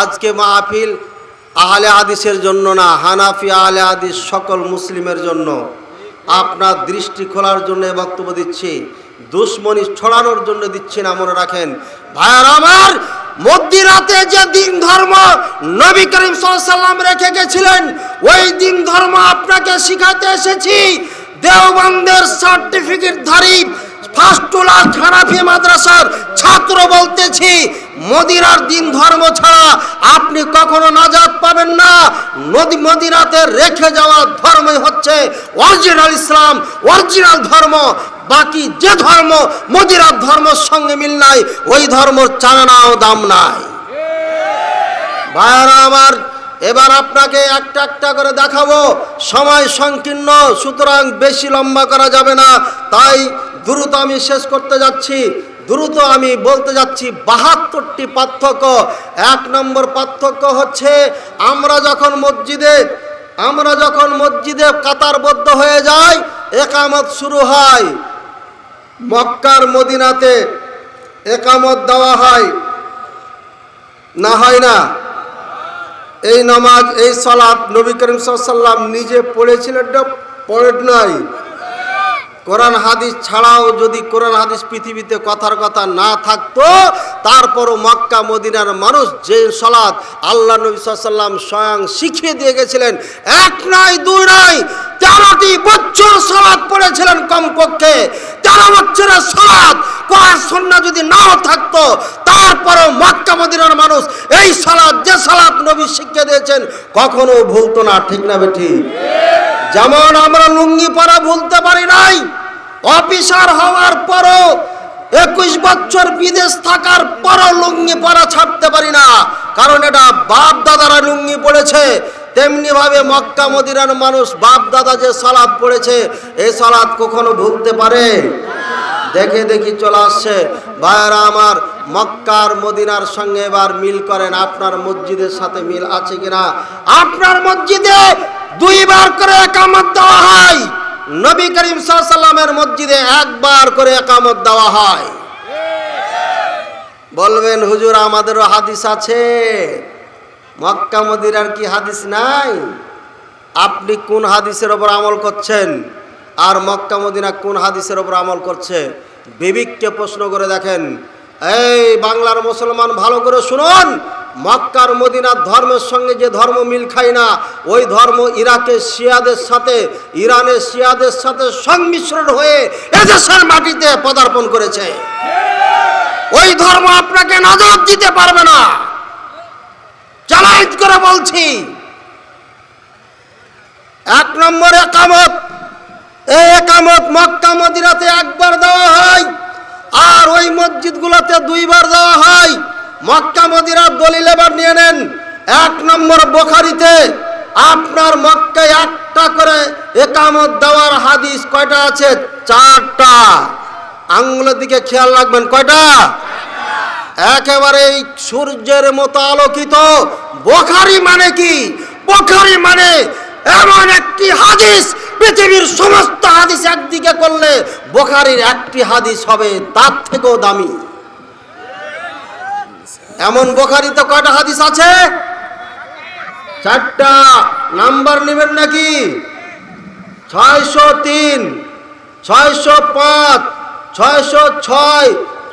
আজকে মাহফিল আহলে হাদিসের জন্য না, হানাফি আহলে হাদিস সকল মুসলিমের জন্য। আপনার দৃষ্টি খোলার জন্য বক্তব্য দিচ্ছি, দুশ্মনী ছড়ানোর জন্য দিচ্ছি না, মনে রাখেন ভাইয়ার আমার। মধ্যরাতে যে দিন ধর্ম নবী করিম সাল্লাল্লাহু আলাইহি ওয়াসাল্লাম রেখে গেছিলেন, ওই দিন ধর্ম আপনাকে শিখাতে এসেছি। দেওবন্দের সার্টিফিকেটধারী ফার্স্টুলা হানাফি মাদ্রাসার ছাত্র বলতেছি, মদিনার দিন ধর্ম ছাড়া আপনি কখনো নাজাত পাবেন না। মদিনাতে রেখে যাওয়া ধর্মই হচ্ছে অরিজিনাল ইসলাম, অরিজিনাল ধর্ম। বাকি যে ধর্ম মদিনার ধর্মের সঙ্গে মিল নাই, ওই ধর্মর চানাও দাম নাই। ভাইয়ারা আমার, এবার আপনাকে একটা একটা করে দেখাবো, সময় সংকীর্ণ, সুতরাং বেশি লম্বা করা যাবে না, তাই দ্রুত আমি শেষ করতে যাচ্ছি। দ্রুত আমি বলতে যাচ্ছি 72টি পার্থক্য। 1 নম্বর পার্থক্য হচ্ছে, আমরা যখন মসজিদে কাতারবদ্ধ হয়ে যাই, একামত শুরু হয়। মক্কার মদিনাতে একামত দেওয়া হয় না, হয় না? এই নামাজ, এই সালাত নবী করিম সাল্লাল্লাহু আলাইহি ওয়াসাল্লাম নিজে পড়েছিলেন না পড়েন নাই? কোরআন হাদিস ছাড়াও যদি কোরআন হাদিস পৃথিবীতে কথার কথা না থাকতো, তারপরও মক্কা মদিনার মানুষ যে সালাত আল্লাহ নবী সাল্লাল্লাহু আলাইহি ওয়াসাল্লাম স্বয়ং শিখিয়ে দিয়ে গেছিলেন, 1 নয় 2 নয় 13টি বছর সালাত পড়েছিলেন কমপক্ষে। 13 বছরের সালাত কোরআন সুন্নাহ যদি নাও থাকতো, তারপরও মক্কা মদিনার মানুষ এই সালাত, যে সালাত নবী শিখিয়ে দিয়েছেন, কখনো ভুলতো না। ঠিক না বেঠি? যেমন আমরা লুঙ্গি পরা ভুলতে পারি নাই, অফিসার হওয়ার পরও 21 বছর বিদেশ থাকার পরও লুঙ্গি পরা ছাড়তে পারি না, কারণ এটা বাপ দাদারা লুঙ্গি পড়েছে। তেমনি ভাবে মক্কা মদিনার মানুষ বাপ দাদা যে সালাত পড়েছে, এই সালাত কখনো ভুলতে পারে? দেখে দেখি চলে আসছে। ভাইয়ারা আমার, মক্কার মদিনার সঙ্গে এবার মিল করেন, আপনার মসজিদের সাথে মিল আছে কিনা। আপনার মসজিদে 2 বার করে একামত দেওয়া হয়, নবী করিম সাল্লাল্লাহু আলাইহি ওয়াসাল্লামের মসজিদে 1 বার করে একামত দেওয়া হয়। বলবেন হুজুর আমাদেরও হাদিস আছে, মক্কা মদিনার কি হাদিস নাই? আপনি কোন হাদিসের ওপর আমল করছেন, আর মক্কা মদিনা কোন হাদিসের ওপর আমল করছে? বিবেককে প্রশ্ন করে দেখেন। এই বাংলার মুসলমান ভালো করে শুনুন, মক্কার মদিনার ধর্মের সঙ্গে যে ধর্ম মিল খায় না, ওই ধর্ম ইরাকের শিয়াদের সাথে, ইরানের শিয়াদের সাথে সংমিশ্রণ হয়ে এদেশের মাটিতে পদার্পণ করেছে। ওই ধর্ম আপনাকে নাজাত দিতে পারবে না, চ্যালেঞ্জ করে বলছি। 1 নম্বর একামত। এই একামত মক্কা মদিনাতে 1 বার দেওয়া হয়, আর ওই মসজিদগুলোতে 2 বার দেওয়া হয়। মক্কা মদিনার দলিল এবার নিয়ে নেন। 1 নম্বর বুখারীতে আপনার মক্কায় 1টা করে একামত দেওয়ার হাদিস কয়টা আছে? 4টা। আঙ্গুলের দিকে খেয়াল রাখবেন, কয়টা? একেবারে সূর্যের মতো আলোকিত। বুখারী মানে কি? বুখারী মানে এমন একটি হাদিস, পৃথিবীর সমস্ত হাদিস একদিকে করলে বুখারীর একটি হাদিস হবে তার থেকেও দামি। এমন বুখারীতে কয়টা হাদিস আছে? 4টা। নাম্বার নেবেন নাকি? 603, 605, 606,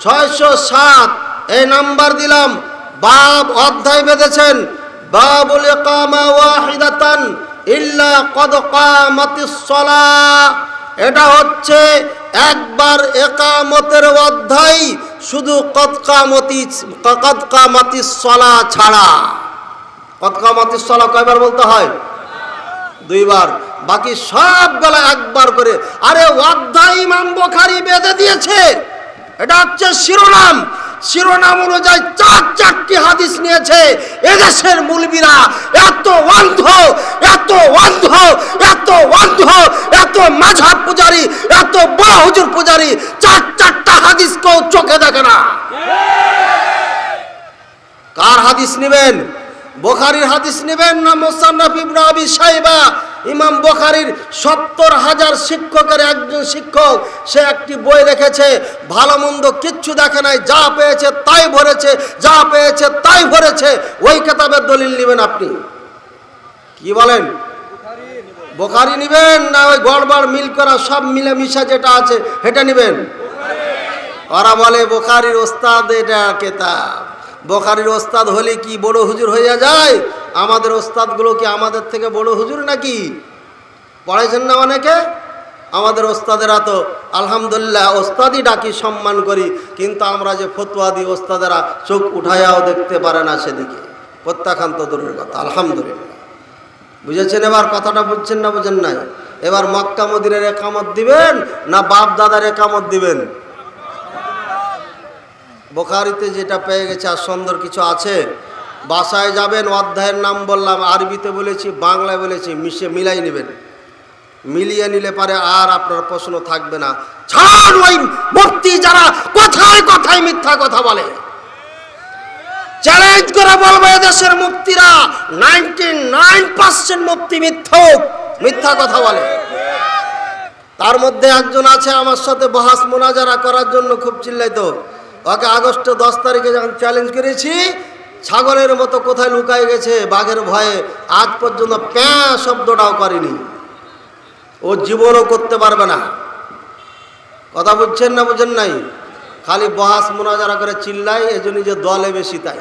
607 এই নাম্বার দিলাম। বাব, অধ্যায় বেঁধেছেন, বাবুল ইকামা ওয়াহিদাতান ইল্লা ক্বাদ কামাতিস সালাহ। এটা হচ্ছে 1 বার একামতের অধ্যায়, শুধু ক্বাদ কামাতিস সালাহ ছাড়া। ক্বাদ কামাতিস সালাহ কয়বার বলতে হয়? 2 বার। বাকি সবগুলো 1 বার করে। আরে অধ্যায় ইমাম বুখারী বেঁধে দিয়েছে, এটা হচ্ছে শিরোনাম। শিরোনাম অনুযায়ী 4টি হাদিস নিয়েছে। এদেশের মুলবিরা এত অন্ধ, এত অন্ধ, এত অন্ধ, এত মাযহাব পূজারী, এত বড় হুজুর পূজারী, 4টা হাদিস কেউ চোখে দেখে না। কার হাদিস নেবেন? বুখারীর হাদিস নেবেন না মুসান্নাফ ইবনে আবি শাইবা? ইমাম বুখারীর ৭০,০০০ শিক্ষকের একজন শিক্ষক, সে একটি বই লিখেছে, ভালো মন্দ কিচ্ছু দেখে নাই, যা পেয়েছে তাই ভরেছে, যা পেয়েছে তাই ভরেছে। ওই কিতাবের দলিল নেবেন আপনি? কি বলেন? বুখারী নেবেন না ওই গড়বড় মিল করা সব মিলেমিশা যেটা আছে সেটা নেবেন? ওরা বলে বুখারীর ওস্তাদ এটা কিতাব। বুখারীর ওস্তাদ হলে কি বড় হুজুর হয়ে যায়? আমাদের ওস্তাদগুলো কি আমাদের থেকে বড় হুজুর নাকি? পড়াইছেন না অনেকে? আমাদের ওস্তাদেরা তো আলহামদুলিল্লাহ ওস্তাদই ডাকি, সম্মান করি, কিন্তু আমরা যে ফতোয়া দিই ওস্তাদেরা চোখ উঠাইয়াও দেখতে পারে না সেদিকে, প্রত্যাখ্যান তো দূরের কথা। আলহামদুলিল্লাহ, বুঝেছেন? এবার কথাটা বুঝছেন না বুঝেন নাই? এবার মক্কা মদিনার একামত দিবেন না বাপ দাদার একামত দিবেন? বুখারীতে যেটা পেয়ে গেছে আর সুন্দর কিছু আছে? বাসায় যাবেন, অধ্যায়ের নাম বললাম, আরবিতে বলেছি, বাংলায় বলেছি, মিলাই নেবেন। মিলিয়ে নিলে পারে আর আপনার প্রশ্ন থাকবে না। ছাড় ওই মুফতি যারা কথায় কথায় মিথ্যা কথা বলে, চ্যালেঞ্জ করে বলবো এদেশের মুফতিরা 99% মুফতি মিথ্যা কথা বলে। তার মধ্যে একজন আছে আমার সাথে বহাস মোনাজারা করার জন্য খুব চিল্লাইতো। ওকে আগস্ট 10 তারিখে যখন চ্যালেঞ্জ করেছি, ছাগলের মতো কোথায় লুকাই গেছে বাঘের ভয়ে, আজ পর্যন্ত প্যাঁ শব্দটাও করেনি। ও জীবনও করতে পারবে না। কথা বুঝছেন না বুঝেন নাই? খালি বহাস মোনাজারা করে চিল্লাই, এজন্য যে দলে বেশি তাই।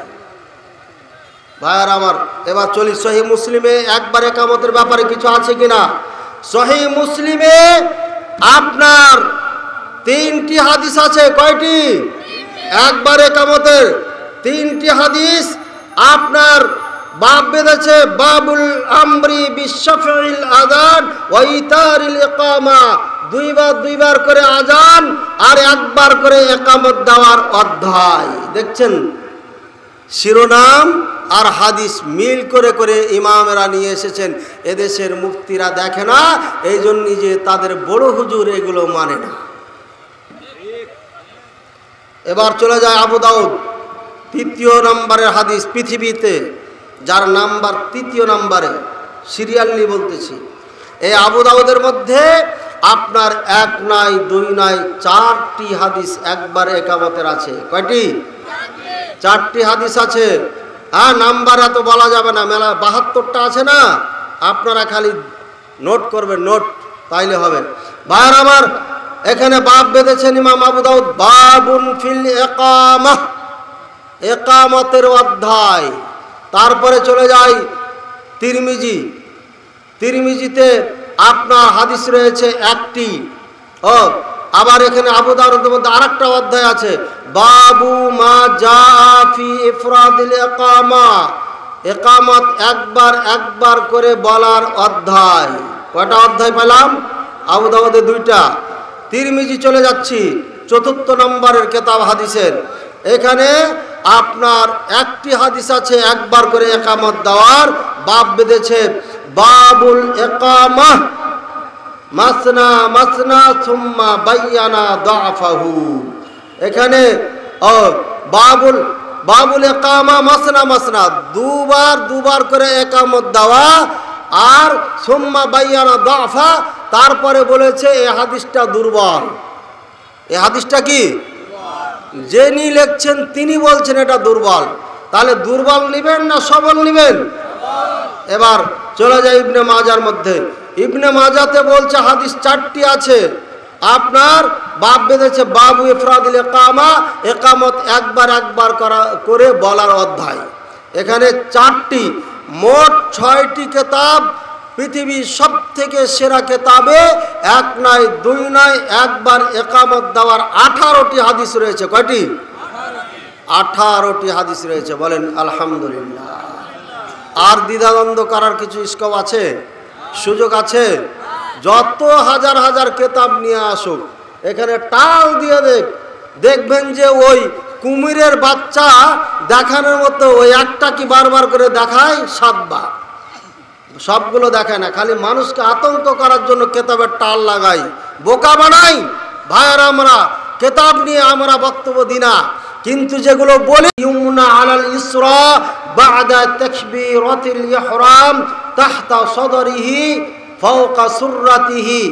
ভাইয়ার আমার, এবার চলি সহিহ মুসলিমে একবার একামতের ব্যাপারে কিছু আছে কিনা? সহিহ মুসলিমে আপনার 3টি হাদিস আছে। কয়টি? একবার একামতের 3টি হাদিস আপনার বাব বেঁধেছে, বাবুল আমরি বিশফিল আযান ওয়া ইতারিল ইকামা। দুইবার করে আজান আর একবার করে একামত দেওয়ার অধ্যায়। দেখছেন, শিরোনাম আর হাদিস মিল করে করে ইমামেরা নিয়ে এসেছেন। এদেশের মুফতিরা দেখে না, এই জন্যই যে তাদের বড় হুজুর এগুলো মানে না। এবার চলে যায় আবু দাউদ, 3য় নম্বরের হাদিস পৃথিবীতে, যার নাম্বার 3য় নম্বরে, সিরিয়ালি বলতেছি। এই আবু দাউদের মধ্যে আপনার 1 নয় 2 নয় 4টি হাদিস একবার একামতের আছে। কয়টি? 4টি হাদিস আছে। হ্যাঁ, নাম্বার এত বলা যাবে না, মেলা 72টা আছে না, আপনারা খালি নোট করবেন, নোট তাইলে হবে। ভাইয়ার আমার, এখানে বাব বেঁধেছেন ইমাম আবু দাউদ, বাবুন ফিল ইকামাহ, একামতের অধ্যায়। তারপরে চলে যাই তিরমিজিতে আপনার হাদিস রয়েছে 1টি। ও আবার এখানে আবু দাউদের মধ্যে আরেকটা অধ্যায় আছে, বাবু মা জাআ ফি ইফরাদিল ইকামা, একামত একবার করে বলার অধ্যায়। কয়টা অধ্যায় পেলাম? আবু দাউদে 2টা। তিরমিজি চলে যাচ্ছি 4th নম্বরের কিতাব হাদিসের। এখানে আপনার 1টি হাদিস আছে একবার করে একামত দেওয়ার, বাব বেঁধেছে বাবুল ইকামাহ মাসনা মাসনা সুম্মা বায়ানা দাফাহু। এখানে বাবুল ইকামা মাসনা মাসনা, দুবার করে একামত দেওয়া, আর সুম্মা বায়ানা দাফা, তারপরে বলেছে এই হাদিসটা দুর্বল। এই হাদিসটা কি? যিনি লিখছেন তিনি বলছেন এটা দুর্বল। তাহলে দুর্বল নেবেন না সবল নেবেন? এবার চলে যায় ইবনে মাজার মধ্যে। ইবনে মাজাতে বলছে হাদিস 4টি আছে, আপনার বাব বেঁধেছে বাবু ইফরাদিল ইকামা, একামত একবার করে বলার অধ্যায়। এখানে 4টি, মোট 6টি কিতাব। পৃথিবীর সব থেকে সেরা কিতাবে 1 নয় 2 নয় একবার একামত দেওয়ার 18টি হাদিস রয়েছে। কয়টি? 18টি হাদিস রয়েছে। বলেন আলহামদুলিল্লাহ। আর দ্বিধাদ্বন্দ্ব করার কিছু স্কোপ আছে? সুযোগ আছে? যত হাজার কিতাব নিয়ে আসুক, এখানে টাল দিয়ে দেখবেন যে ওই কুমিরের বাচ্চা দেখানোর মতো ওই একটা কি বারবার করে দেখায় 7 বার। সবগুলো দেখায় না, খালি মানুষকে আতঙ্ক করার জন্য কেতাবের টাল লাগাই, বোকা বানাই। ভাইয়ারা, আমরা কেতাব নিয়ে আমরা বক্তব্য দিই না, কিন্তু যেগুলো বলি ইউমনা আলাল ইসরা বাদা তাকবীরাতিল ইহরাম তাহতা সাদরিহি ফাওকা সুররাতিহি,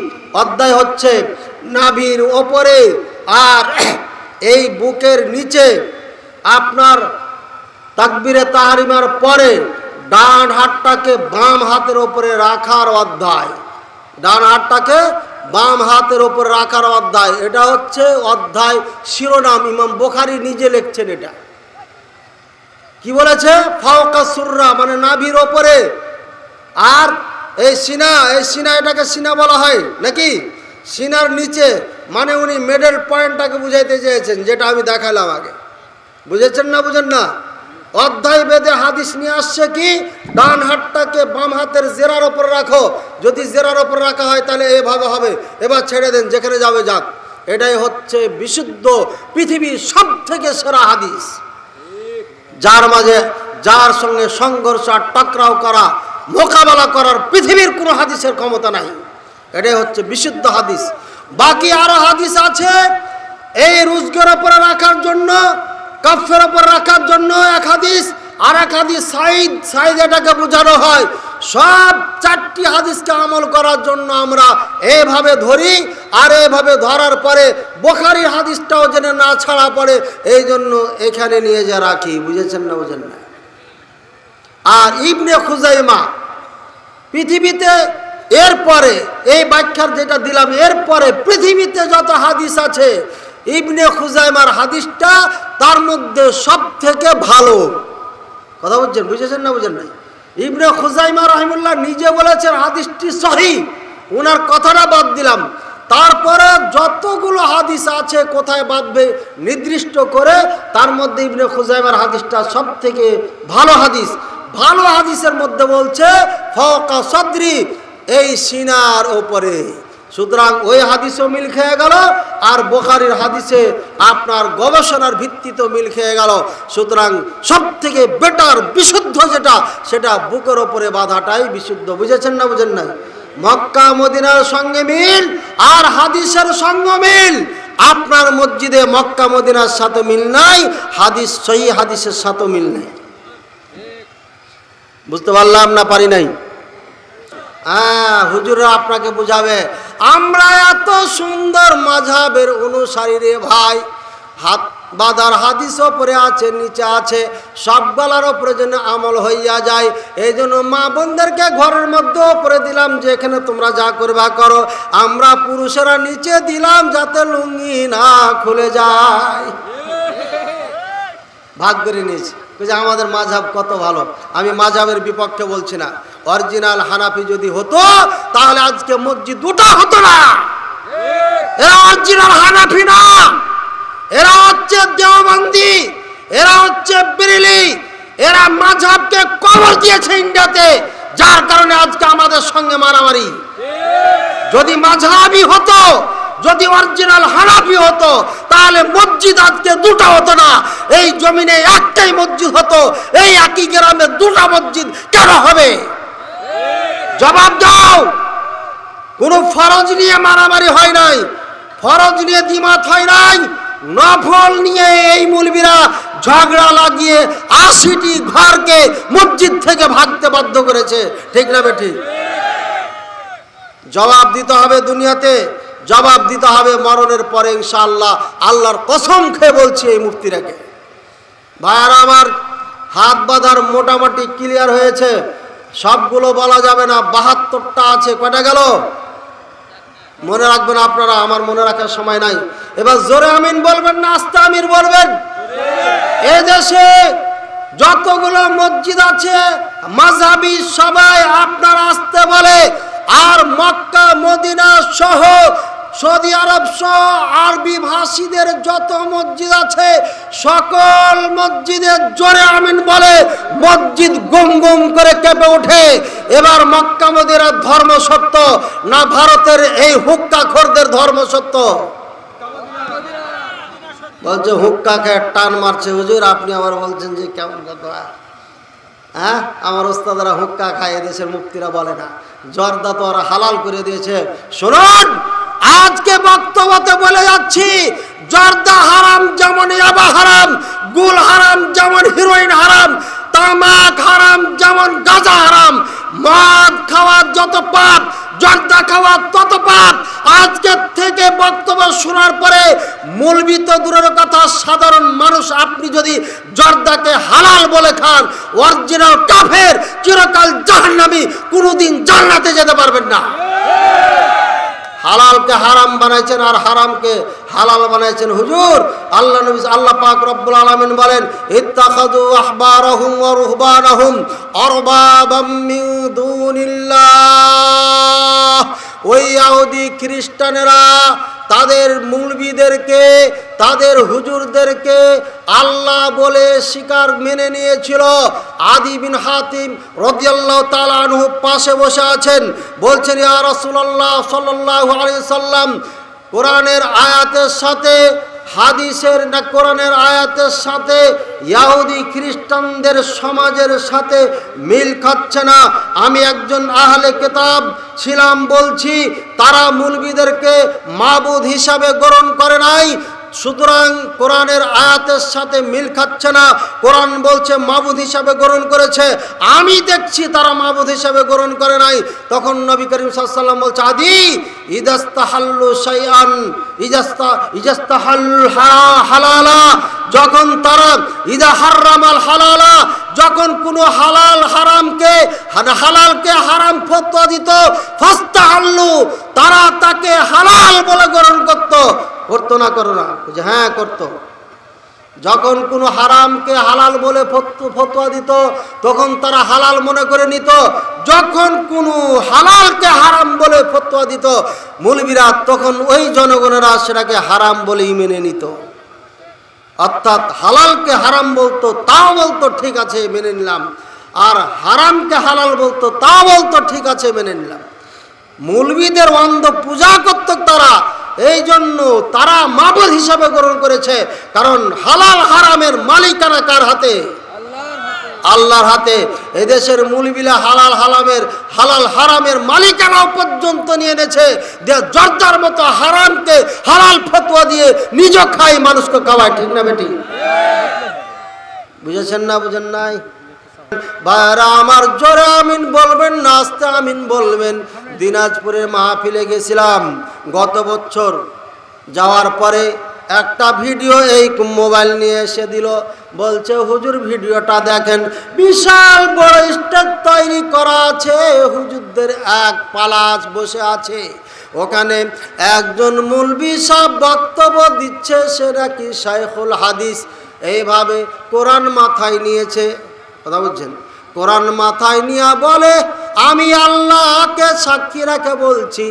অধ্যায় হচ্ছে নাভির ওপরে আর এই বুকের নিচে আপনার তাকবীরে তাহরিমার পরে ডান হাতটাকে বাম হাতের উপরে রাখার অধ্যায়, ডান হাতটাকে বাম হাতের উপর রাখার অধ্যায়। এটা হচ্ছে অধ্যায় শিরোনাম, ইমাম বুখারী নিজে লিখছেন। এটা কি বলেছে? ফাওকা সুররা মানে নাভির ওপরে, আর এই সিনা এটাকে সিনা বলা হয় নাকি, সিনার নিচে মানে উনি মিডল পয়েন্টটাকে বুঝাইতে চেয়েছেন, যেটা আমি দেখালাম আগে। বুঝেছেন না বুঝেন না? অধ্যায় বেদে হাদিস নিয়ে আসছে কি, ডান হাতটাকে বাম হাতের জেরার ওপর রাখো, যদি জেরার ওপর রাখা হয় তাহলে এভাবে হবে, এবার ছেড়ে দেন, যেখানে যাবে যাক। এটাই হচ্ছে বিশুদ্ধ পৃথিবীর সব থেকে সেরা হাদিস, যার সঙ্গে সংঘর্ষ আর টকরাও করা, মোকাবেলা করার পৃথিবীর কোনো হাদিসের ক্ষমতা নাই। এটাই হচ্ছে বিশুদ্ধ হাদিস। বাকি আরো হাদিস আছে এই রুজগের ওপরে রাখার জন্য, কাফের ওপর রাখার জন্য এক হাদিস, আর এক হাদিস সাইদ এটাকে বোঝানো হয়। সব চারটি হাদিসকে আমল করার জন্য আমরা এভাবে ধরি, আর এভাবে ধরার পরে বুখারীর হাদিসটাও যেন না ছাড়া পড়ে, এই জন্য এখানে নিয়ে যা রাখি। বুঝেছেন না বুঝেন না? আর ইবনে খুজাইমা পৃথিবীতে এরপরে এই ব্যাখ্যার যেটা দিলাম, এরপরে পৃথিবীতে যত হাদিস আছে ইবনে খুজাইমার হাদিসটা তার মধ্যে সব থেকে ভালো। কথা বুঝছেন? বুঝেছেন না বুঝেন না? ইবনে খুজাইমা রাহিমাহুল্লাহ নিজে বলেছেন হাদিসটি সহিহ, ওনার কথাটা বাদ দিলাম। তারপরে যতগুলো হাদিস আছে কোথায় বাঁধবে নির্দিষ্ট করে, তার মধ্যে ইবনে খুজাইমার হাদিসটা সব থেকে ভালো হাদিস। ভালো হাদিসের মধ্যে বলছে ফাওকা সাদরি, এই সিনার ওপরে। সুতরাং ওই হাদিসও মিল খেয়ে গেল, আর বুখারীর হাদিসে আপনার গবেষণার ভিত্তিতেও মিল খেয়ে গেল। সুতরাং সব থেকে বেটার বিশুদ্ধ যেটা, সেটা বুকের ওপরে বাঁধাটাই বিশুদ্ধ। বুঝেছেন না বুঝেন না? মক্কা মদিনার সঙ্গে মিল আর হাদিসের সঙ্গে মিল। আপনার মসজিদে মক্কা মদিনার সাথে মিল নাই, হাদিস সহিহ হাদিসের সাথে মিল নাই। বুঝতে পারলাম না পারি নাই? হুজুররা আপনাকে বুঝাবে। আমরা এত সুন্দর মাযহাবের অনুসারী রে ভাই, হাত বাঁধার হাদিসও পরে আছে, নিচে আছে, সব গলার ওপরে যেন আমল হইয়া যায়। এই জন্য মা বোনদেরকে ঘরের মধ্যে ওপরে দিলাম যে এখানে তোমরা যা করবা করো, আমরা পুরুষেরা নিচে দিলাম যাতে লুঙ্গি না খুলে যায়। ভাগ করে নিয়েছি যে আমাদের মাযহাব কত ভালো। আমি মাযহাবের বিপক্ষে বলছি না, অরিজিনাল হানাফি যদি হতো তাহলে আজকে মসজিদ দুটো হতো না। এরা অরিজিনাল হানাফি না, এরা হচ্ছে দেওবন্দি, এরা হচ্ছে বেরেলি, এরা মাযহাবকে কবর দিয়েছে ইন্ডিয়াতে, যার কারণে আজকে আমাদের সঙ্গে মারামারি। যদি মাযহাবি হতো, যদি অরিজিনাল হানাফি হতো, তাহলে মসজিদ আজকে দুটো হতো না, এই জমিনে একটাই মসজিদ হতো। এই একই গ্রামে দুটো মসজিদ কেন হবে? জবাব দাও। কোন ফরজ নিয়ে মারামারি হয় নাই, ফরজ নিয়ে দ্বিমত হয় নাই, নফল নিয়ে এই মৌলবীরা ঝগড়া লাগিয়ে ৮০টি ঘরকে মসজিদ থেকে ভাগতে বাধ্য করেছে। ঠিক না বেঠিক? জবাব দিতে হবে দুনিয়াতে, জবাব দিতে হবে মরণের পরে ইনশাআল্লাহ। আল্লাহর কসম খেয়ে বলছি এই মুফতিরাকে। ভাইয়ারা আমার, হাত বাঁধার মোটামুটি ক্লিয়ার হয়েছে, সবগুলো বলা যাবে না, ৭২টা আছে। কয়টা গেল মনে রাখবেন আপনারা, আমার মনে রাখার সময় নাই। এবার জোরে আমিন বলবেন না আস্তে আমিন বলবেন? এই দেশে যতগুলো মসজিদ আছে মাযহাবি সবাই আপনার আসতে বলে, আর মক্কা মদিনা সহ সৌদি আরব সহ আরবি ভাষীদের যত মসজিদ আছে সকল মসজিদে জোরে আমিন বলে মসজিদ গুম গুম করে কেঁপে ওঠে। এবার মক্কা মদিনার ধর্ম সত্য না ভারতের এই হুক্কা খোরদের ধর্ম সত্য? বলছে হুক্কাকে টান মারছে। হুজুর আপনি আবার বলছেন যে কেমন কথা? হ্যাঁ, আমার ওস্তাদরা হুক্কা খায়, এদেশের মুফতিরা বলে না। জর্দা তো ওরা হালাল করে দিয়েছে। শুনুন, আজকে বক্তব্যতে বলে যাচ্ছি, জর্দা হারাম যেমন ইয়াবা হারাম, গুল হারাম যেমন হিরোইন হারাম, তামাক হারাম যেমন গাঁজা হারাম, মদ খাওয়া যত পাপ, জর্দা খাওয়া তত পাপ। আজকে থেকে বক্তব্য শোনার পরে মৌলবি তো দূরের কথা, সাধারণ মানুষ আপনি যদি জর্দাকে হালাল বলে খান, অরিজিনাল কাফের, চিরকাল জাহান্নামী, কোনোদিন জান্নাতে যেতে পারবেন না। হালালকে হারাম বানাইছেন আর হারামকে হালাল বানাইছেন হুজুর। আল্লাহ নবী আল্লাহ পাক রব্বুল আলামিন বলেন, ইত্তাখাযু আহবারাহুম ওয়া রুহবানাহুম আরবাবাম মিন দুনিল্লাহ। ওই ইহুদি খ্রিস্টানেরা তাদের মৌলবীদেরকে, তাদের হুজুরদেরকে আল্লাহ বলে স্বীকার মেনে নিয়েছিল। আদি বিন হাতিম রাদিয়াল্লাহু তাআলা আনহু পাশে বসে আছেন, বলছেন, ইয়া রাসূলুল্লাহ সাল্লাল্লাহু আলাইহি সাল্লাম, কোরআনের আয়াতের সাথে হাদিসের না কোরআনের আয়াতের সাথে ইহুদি খ্রিস্টানদের সমাজের সাথে মিল খাচ্ছে না। আমি একজন আহলে কিতাব ছিলাম, বলছি তারা মৌলবীদেরকে মাবুদ হিসাবে গ্রহণ করে নাই, সুতরাং কোরআনের আয়াতের সাথে মিল খাচ্ছে না। কোরআন বলছে মাবুদ হিসাবে গ্রহণ করেছে, আমি দেখছি তারা মাবুদ হিসাবে গ্রহণ করে নাই। তখন নবী করিম সাল্লাল্লাহু আলাইহি ওয়াসাল্লাম বলছে, আদি ইদাস্তাহাল্লু শাইআন ইজাস্তাহাল্লুল হালালা, যখন তারা ইদা হারামাল হালালা, যখন কোনো হালাল হারামকে হালালকে হারাম ফতোয়া দিত, ফাস্তাহাল্লু, তারা তাকে হালাল বলে গ্রহণ করতো না, করো না, হ্যাঁ করতো। যখন কোনো হারামকে হালাল বলে ফতোয়া দিত, তখন তারা হালাল মনে করে নিত। যখন কোনো হালালকে হারাম বলে ফতোয়া দিত মৌলবীরা, তখন ওই জনগণেরা সেটাকে হারাম বলেই মেনে নিত। অর্থাৎ হালালকে হারাম বলতো, তাও বলতো ঠিক আছে মেনে নিলাম, আর হারামকে হালাল বলতো, তাও বলতো ঠিক আছে মেনে নিলাম। মৌলবীদের অন্ধ পূজা করত তারা, এই জন্য তারা মাবুদ হিসাবে গ্রহণ করেছে। কারণ হালাল হারামের মালিকানা কার হাতে? আল্লাহর হাতে। এদেশের মৌলবীরা হালাল হারামের মালিকানাও পর্যন্ত নিয়ে এনেছে। জর্দার মতো হারামকে হালাল ফতোয়া দিয়ে নিজ খাই, মানুষকে খাওয়ায়। ঠিক না বেটি? বুঝেছেন না? বুঝেন নাই? ভাইরা আমার, জোরে আমিন বলবেন না আস্তে আমিন বলবেন। দিনাজপুরের মাহফিলে গেছিলাম গত বছর, যাওয়ার পরে একটা ভিডিও এই মোবাইল নিয়ে এসে দিল, বলছে হুজুর ভিডিওটা দেখেন, বিশাল বড় স্টেজ তৈরি করা আছে, হুজুরদের এক পালাস বসে আছে, ওখানে একজন মৌলবী সাহেব বক্তব্য দিচ্ছে, সেটা কি শাইখুল হাদিস, এইভাবে কোরআন মাথায় নিয়েছে। কথা বুঝছেন? কোরআন মাথায় নিয়ে বলে, আমি আল্লাহকে সাক্ষী রেখে বলছি,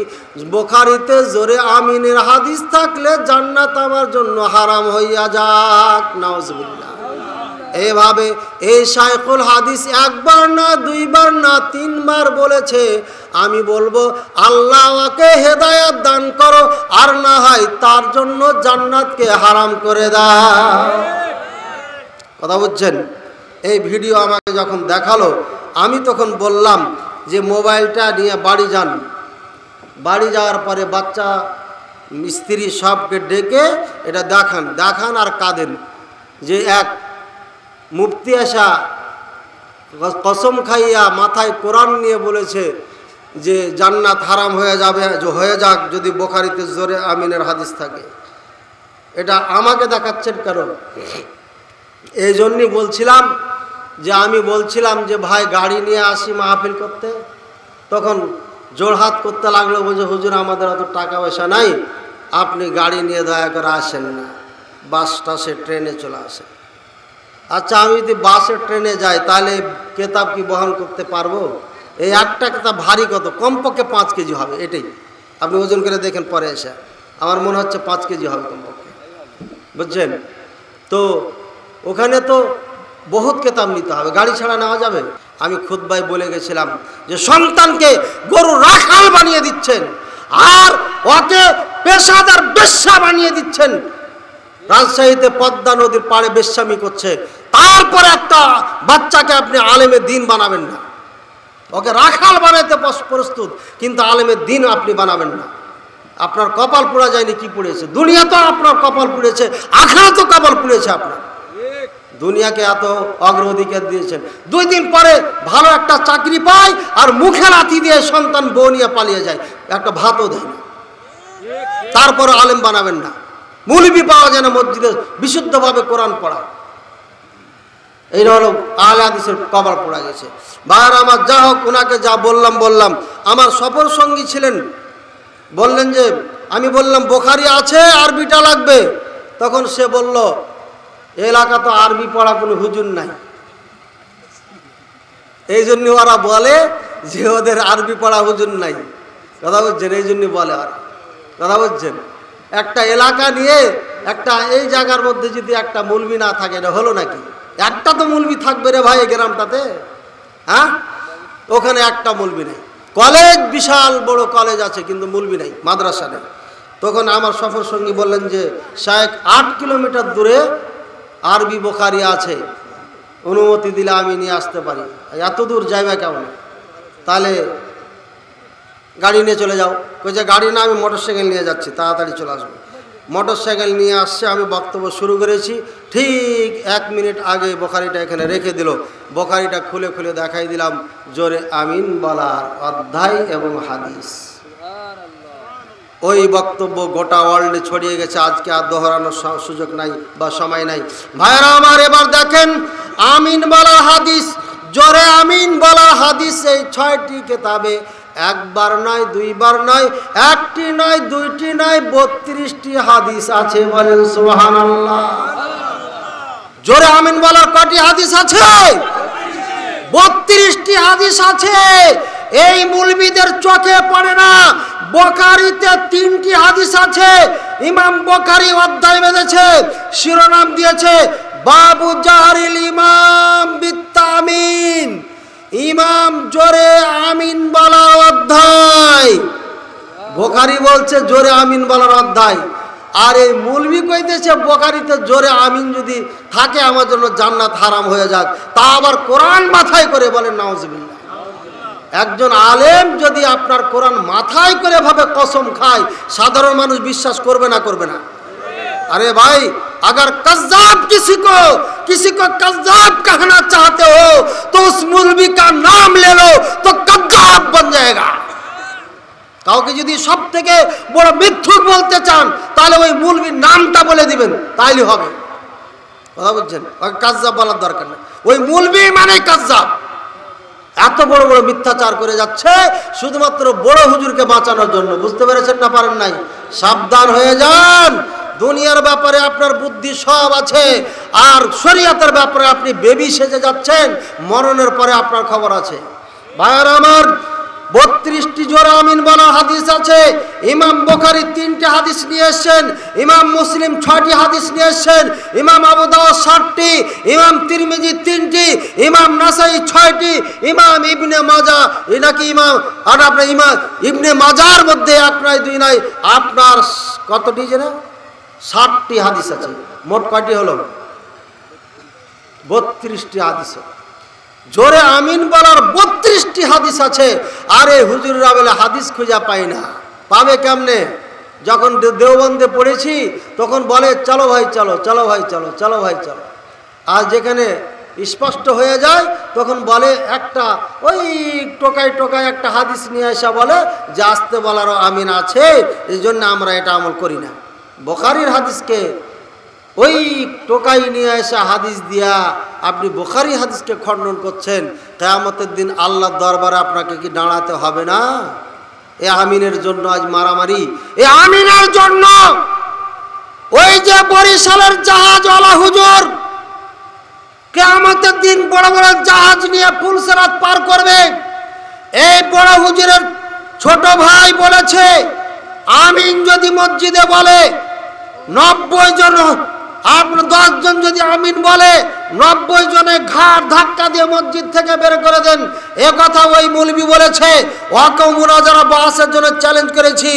বুখারীতে জোরে আমিনের হাদিস থাকলে জান্নাত আমার জন্য হারাম হইয়া যাক। নাউজুবিল্লাহ। এইভাবে এই শাইখুল হাদিস একবার না, দুইবার না, তিনবার বলেছে। আমি বলবো আল্লাহ ওকে হেদায়েত দান করো, আর না হয় তার জন্য জান্নাতকে হারাম করে দাও। কথা বুঝছেন? এই ভিডিও আমাকে যখন দেখালো, আমি তখন বললাম যে মোবাইলটা নিয়ে বাড়ি যান। বাড়ি যাওয়ার পরে বাচ্চা, স্ত্রী সবকে ডেকে এটা দেখান আর কাঁদেন যে এক মুফতি আসা কসম খাইয়া মাথায় কোরআন নিয়ে বলেছে যে জান্নাত হারাম হয়ে যাক যদি বুখারীতে জোরে আমিনের হাদিস থাকে। এটা আমাকে দেখাচ্ছেন কেন? এই জন্যই বলছিলাম যে, আমি বলছিলাম যে ভাই গাড়ি নিয়ে আসি মাহফিল করতে, তখন জোড়হাত করতে লাগলো, বলছে হুজুর আমাদের অত টাকা পয়সা নাই, আপনি গাড়ি নিয়ে দয়া করে আসেন না, বাসটা সে ট্রেনে চলে আসে। আচ্ছা, আমি যদি বাসে ট্রেনে যাই তাহলে কেতাব কি বহন করতে পারবো? এই একটা কেতাব ভারী কত? কমপক্ষে 5 কেজি হবে, এটাই আপনি ওজন করে দেখেন পরে এসে, আমার মনে হচ্ছে 5 কেজি হবে কমপক্ষে, বুঝছেন? তো ওখানে তো বহুত কেতাব নিতে হবে, গাড়ি ছাড়া নেওয়া যাবে? আমি খুতবায় বলে গেছিলাম যে সন্তানকে গরু রাখাল বানিয়ে দিচ্ছেন আর ওকে পেশাদার বেশ্যা বানিয়ে দিচ্ছেন। রাজশাহীতে পদ্মা নদীর পাড়ে বেশ্যামি করছে, তারপরে একটা বাচ্চাকে আপনি আলেমের দিন বানাবেন না। ওকে রাখাল বানাইতে প্রস্তুত, কিন্তু আলেমের দিন আপনি বানাবেন না। আপনার কপাল পোড়া যায়নি, কি পুড়েছে? দুনিয়া তো আপনার কপাল পুড়েছে, আখিরাত তো কপাল পুড়েছে আপনার। দুনিয়াকে এত অগ্রাধিকার দিয়েছেন, 2 দিন পরে ভালো একটা চাকরি পায় আর মুখে লাথি দিয়ে সন্তান বউ নিয়ে পালিয়ে যায়, একটা ভাতও দেয় না। তারপর আলেম বানাবেন না, মৌলবি পাওয়া যায় না মসজিদে বিশুদ্ধভাবে কোরআন পড়া। এই হলো আহলে হাদিসের কপাল পোড়া গেছে। ভাইয়ার আমার, যা হোক, ওনাকে যা বললাম। আমার সফর সঙ্গী ছিলেন, বললেন যে, আমি বললাম বুখারী আছে, আরবিটা লাগবে। তখন সে বলল, এলাকা তো আরবি পড়া কোনো হুজুর নাই। এই জন্য ওরা বলে যে ওদের আরবি পড়া হুজুর নাই। কথা বুঝছেন? এই জন্য বলে ওরা, কথা বুঝছেন? একটা এলাকা নিয়ে একটা এই জায়গার মধ্যে যদি একটা মৌলবি না থাকে, এটা হলো নাকি? একটা তো মৌলবি থাকবে রে ভাই এই গ্রামটাতে, হ্যাঁ? ওখানে একটা মৌলবি নেই। কলেজ, বিশাল বড় কলেজ আছে, কিন্তু মৌলবি নেই, মাদ্রাসা নেই। তখন আমার সফর সঙ্গী বললেন যে, শায়েখ 8 কিলোমিটার দূরে আরবি বুখারী আছে, অনুমতি দিলে আমি নিয়ে আসতে পারি। এত দূর যাইবা কেমন? তাহলে গাড়ি নিয়ে চলে যাও। কইছে গাড়ি না, আমি মোটরসাইকেল নিয়ে যাচ্ছি, তাড়াতাড়ি চলে আসবো। মোটরসাইকেল নিয়ে আসছে, আমি বক্তব্য শুরু করেছি, ঠিক 1 মিনিট আগে বুখারীটা এখানে রেখে দিল। বুখারীটা খুলে খুলে দেখাই দিলাম, জোরে আমিন বলার অধ্যায় এবং হাদিস। ওই বক্তব্য গোটা ওয়ার্ল্ডে ছড়িয়ে গেছে। আজকে আর দোহরানোর সুযোগ নাই বা সময় নাই। ভাইরা আমার, এবার দেখেন আমিন বলা হাদিস, জোরে আমিন বলা হাদিস, এই 6টি কিতাবে একবার নয়, 2বার নয়, 1টি নয়, 2টি নয়, 32টি হাদিস আছে। বলেন সুবহানাল্লাহ। জোরে আমিন বলার কয়টি হাদিস আছে? 32টি হাদিস আছে। এই মৌলবীদের চোখে পড়ে না। বুখারীতে 3টি হাদিস আছে। ইমাম বুখারী অধ্যায় বেঁধেছে, শিরোনাম দিয়েছে বাবু জাহরিল ইমাম বিত্তামিন, ইমাম জোরে আমিন বলার অধ্যায়। বুখারী বলছে জোরে আমিন বলার অধ্যায়, আর এই মৌলবী কইতেছে বুখারীতে জোরে আমিন যদি থাকে আমার জন্য জান্নাত হারাম হয়ে যাক। তা আবার কোরআন মাথায় করে বলেন নাউজুবিল্লাহ। একজন আলেম যদি আপনার কোরআন মাথায় করে ভাবে কসম খায়, সাধারণ মানুষ বিশ্বাস করবে না? করবে না? अरे भाई, अगर कज़्ज़ाब किसी को कज़्ज़ाब कहना चाहते हो तो उस मौलवी का नाम ले लो तो कज़्ज़ाब बन जाएगा। কাউকে যদি সব থেকে বড় মিথ্যুক বলতে চান তাহলে ওই মৌলবীর নামটা বলে দিবেন, তাইলে হবে। কথা বুঝছেন? ওই কাযযাব বলার দরকার নেই, ওই মৌলবী মানে কাযযাব। এত বড় বড় মিথ্যাচার করে যাচ্ছে শুধুমাত্র বড় হুজুরকে বাঁচানোর জন্য। বুঝতে পেরেছেন না পারেন নাই? সাবধান হয়ে যান। দুনিয়ার ব্যাপারে আপনার বুদ্ধি সব আছে, আর শরীয়তের ব্যাপারে আপনি বেবি সেজে যাচ্ছেন, মরণের পরে আপনার খবর আছে। ভাইরা আমার, 32টি জোরে আমিন বলা হাদিস আছে। ইমাম বুখারী 3টি হাদিস নিয়ে এসেছেন, ইমাম মুসলিম 6টি হাদিস নিয়ে এসেছেন, ইমাম আবু দাউদ 7টি, ইমাম তিরমিজি 3টি, ইমাম নাসাই 6টি, ইমাম ইবনে মাজাহ নাকি ইমাম আর আপনার ইমাম ইবনে মাজাহর মধ্যে 1 নয় 2 নয় আপনার কতটি যেন 7টি হাদিস আছে। মোট কয়টি হলো? 32টি হাদিস। জোরে আমিন বলার 32টি হাদিস আছে। আরে হুজুররা বলে হাদিস খুঁজে পাই না। পাবে কেমনে? যখন দেওবন্দে পড়েছি তখন বলে চলো ভাই চলো, চলো ভাই চলো, চলো ভাই চলো। আর যেখানে স্পষ্ট হয়ে যায় তখন বলে একটা ওই টোকায় টোকায় একটা হাদিস নিয়ে আসা বলে যে আসতে বলারও আমিন আছে, এই জন্য আমরা এটা আমল করি না। বুখারীর হাদিসকে ওই টোকাই নিয়ে আসা হাদিস দিয়া আপনি বুখারী হাদিসকে খণ্ডন করছেন। কিয়ামতের দিন আল্লাহর দরবারে আপনাকে কি দাঁড়াতে হবে না? এ আমিনের জন্য আজ মারামারি, এ আমিনের জন্য ওই যে বরিশালের জাহাজওয়ালা হুজুর কিয়ামতের দিন বড় বড় জাহাজ নিয়ে ফুলসেরাত পার করবে। এই বড় হুজুরের ছোট ভাই বলেছে আমিন যদি মসজিদে বলে 90 জন, আপনার 10 জন যদি আমিন বলে 90 জনে ঘাড় ধাক্কা দিয়ে মসজিদ থেকে বের করে দেন। এ কথা ওই মৌলবী বলেছে। ওকে মুনাজারা বাসের জন্য চ্যালেঞ্জ করেছি।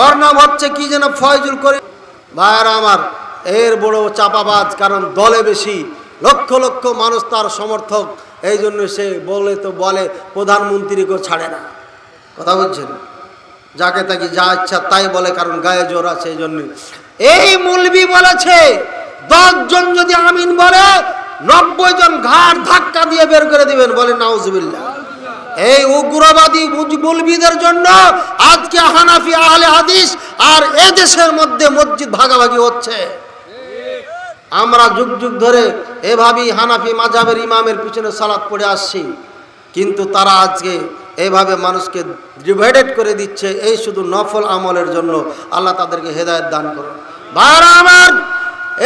ওর নাম হচ্ছে কি যেন ফয়জুল করিম। ভাইরা আমার, এর বড় চাপাবাজ, কারণ দলে বেশি, লক্ষ লক্ষ মানুষ তার সমর্থক, এই জন্য সে বলে তো বলে প্রধানমন্ত্রীকেও ছাড়ে না। কথা বলছেন? যাকে তাকে যা ইচ্ছা তাই বলে, কারণ গায়ে জোর আছে এই জন্য। এই মৌলবি বলেছে 10 জন যদি আমিন বলে 90 জন ঘাড় ধাক্কা দিয়ে বের করে দিবেন, বলে নাউজুবিল্লাহ। এই উগ্রবাদী মৌলবীদের জন্য আজকে হানাফি আহলে হাদিস আর এদেশের মধ্যে মসজিদ ভাগাভাগি হচ্ছে। আমরা যুগ যুগ ধরে এভাবেই হানাফি মাযহাবের ইমামের পিছনে সালাত পড়ে আসছি, কিন্তু তারা আজকে এইভাবে মানুষকে ডিভাইডেড করে দিচ্ছে এই শুধু নফল আমলের জন্য। আল্লাহ তাদেরকে হেদায়েত দান করুন। ভাইরা আমার,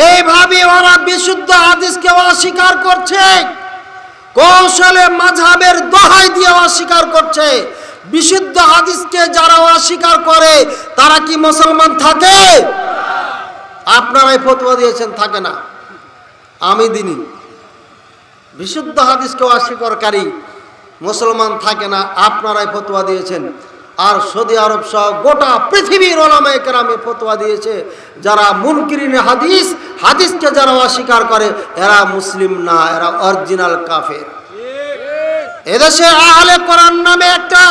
এইভাবে ওরা বিশুদ্ধ হাদিসকে অস্বীকার করছে, কৌশলে মাযহাবের দোহাই দিয়ে অস্বীকার করছে। বিশুদ্ধ হাদিসকে যারা অস্বীকার করে তারা কি মুসলমান থাকে? আপনারাই ফতোয়া দিয়েছেন থাকে না, আমি দিনি। বিশুদ্ধ হাদিসকে অস্বীকারী মুসলমান থাকে না, আপনারাই ফতোয়া দিয়েছেন। আর সৌদি আরব সহ গোটা পৃথিবীর উলামায়ে কেরামে ফতোয়া দিয়েছে, যারা মুনকিরিনে হাদিস, হাদিসকে যারা অস্বীকার করে এরা মুসলিম না, এরা অরিজিনাল কাফের। এদেশে আহলে কোরআন নামে একটা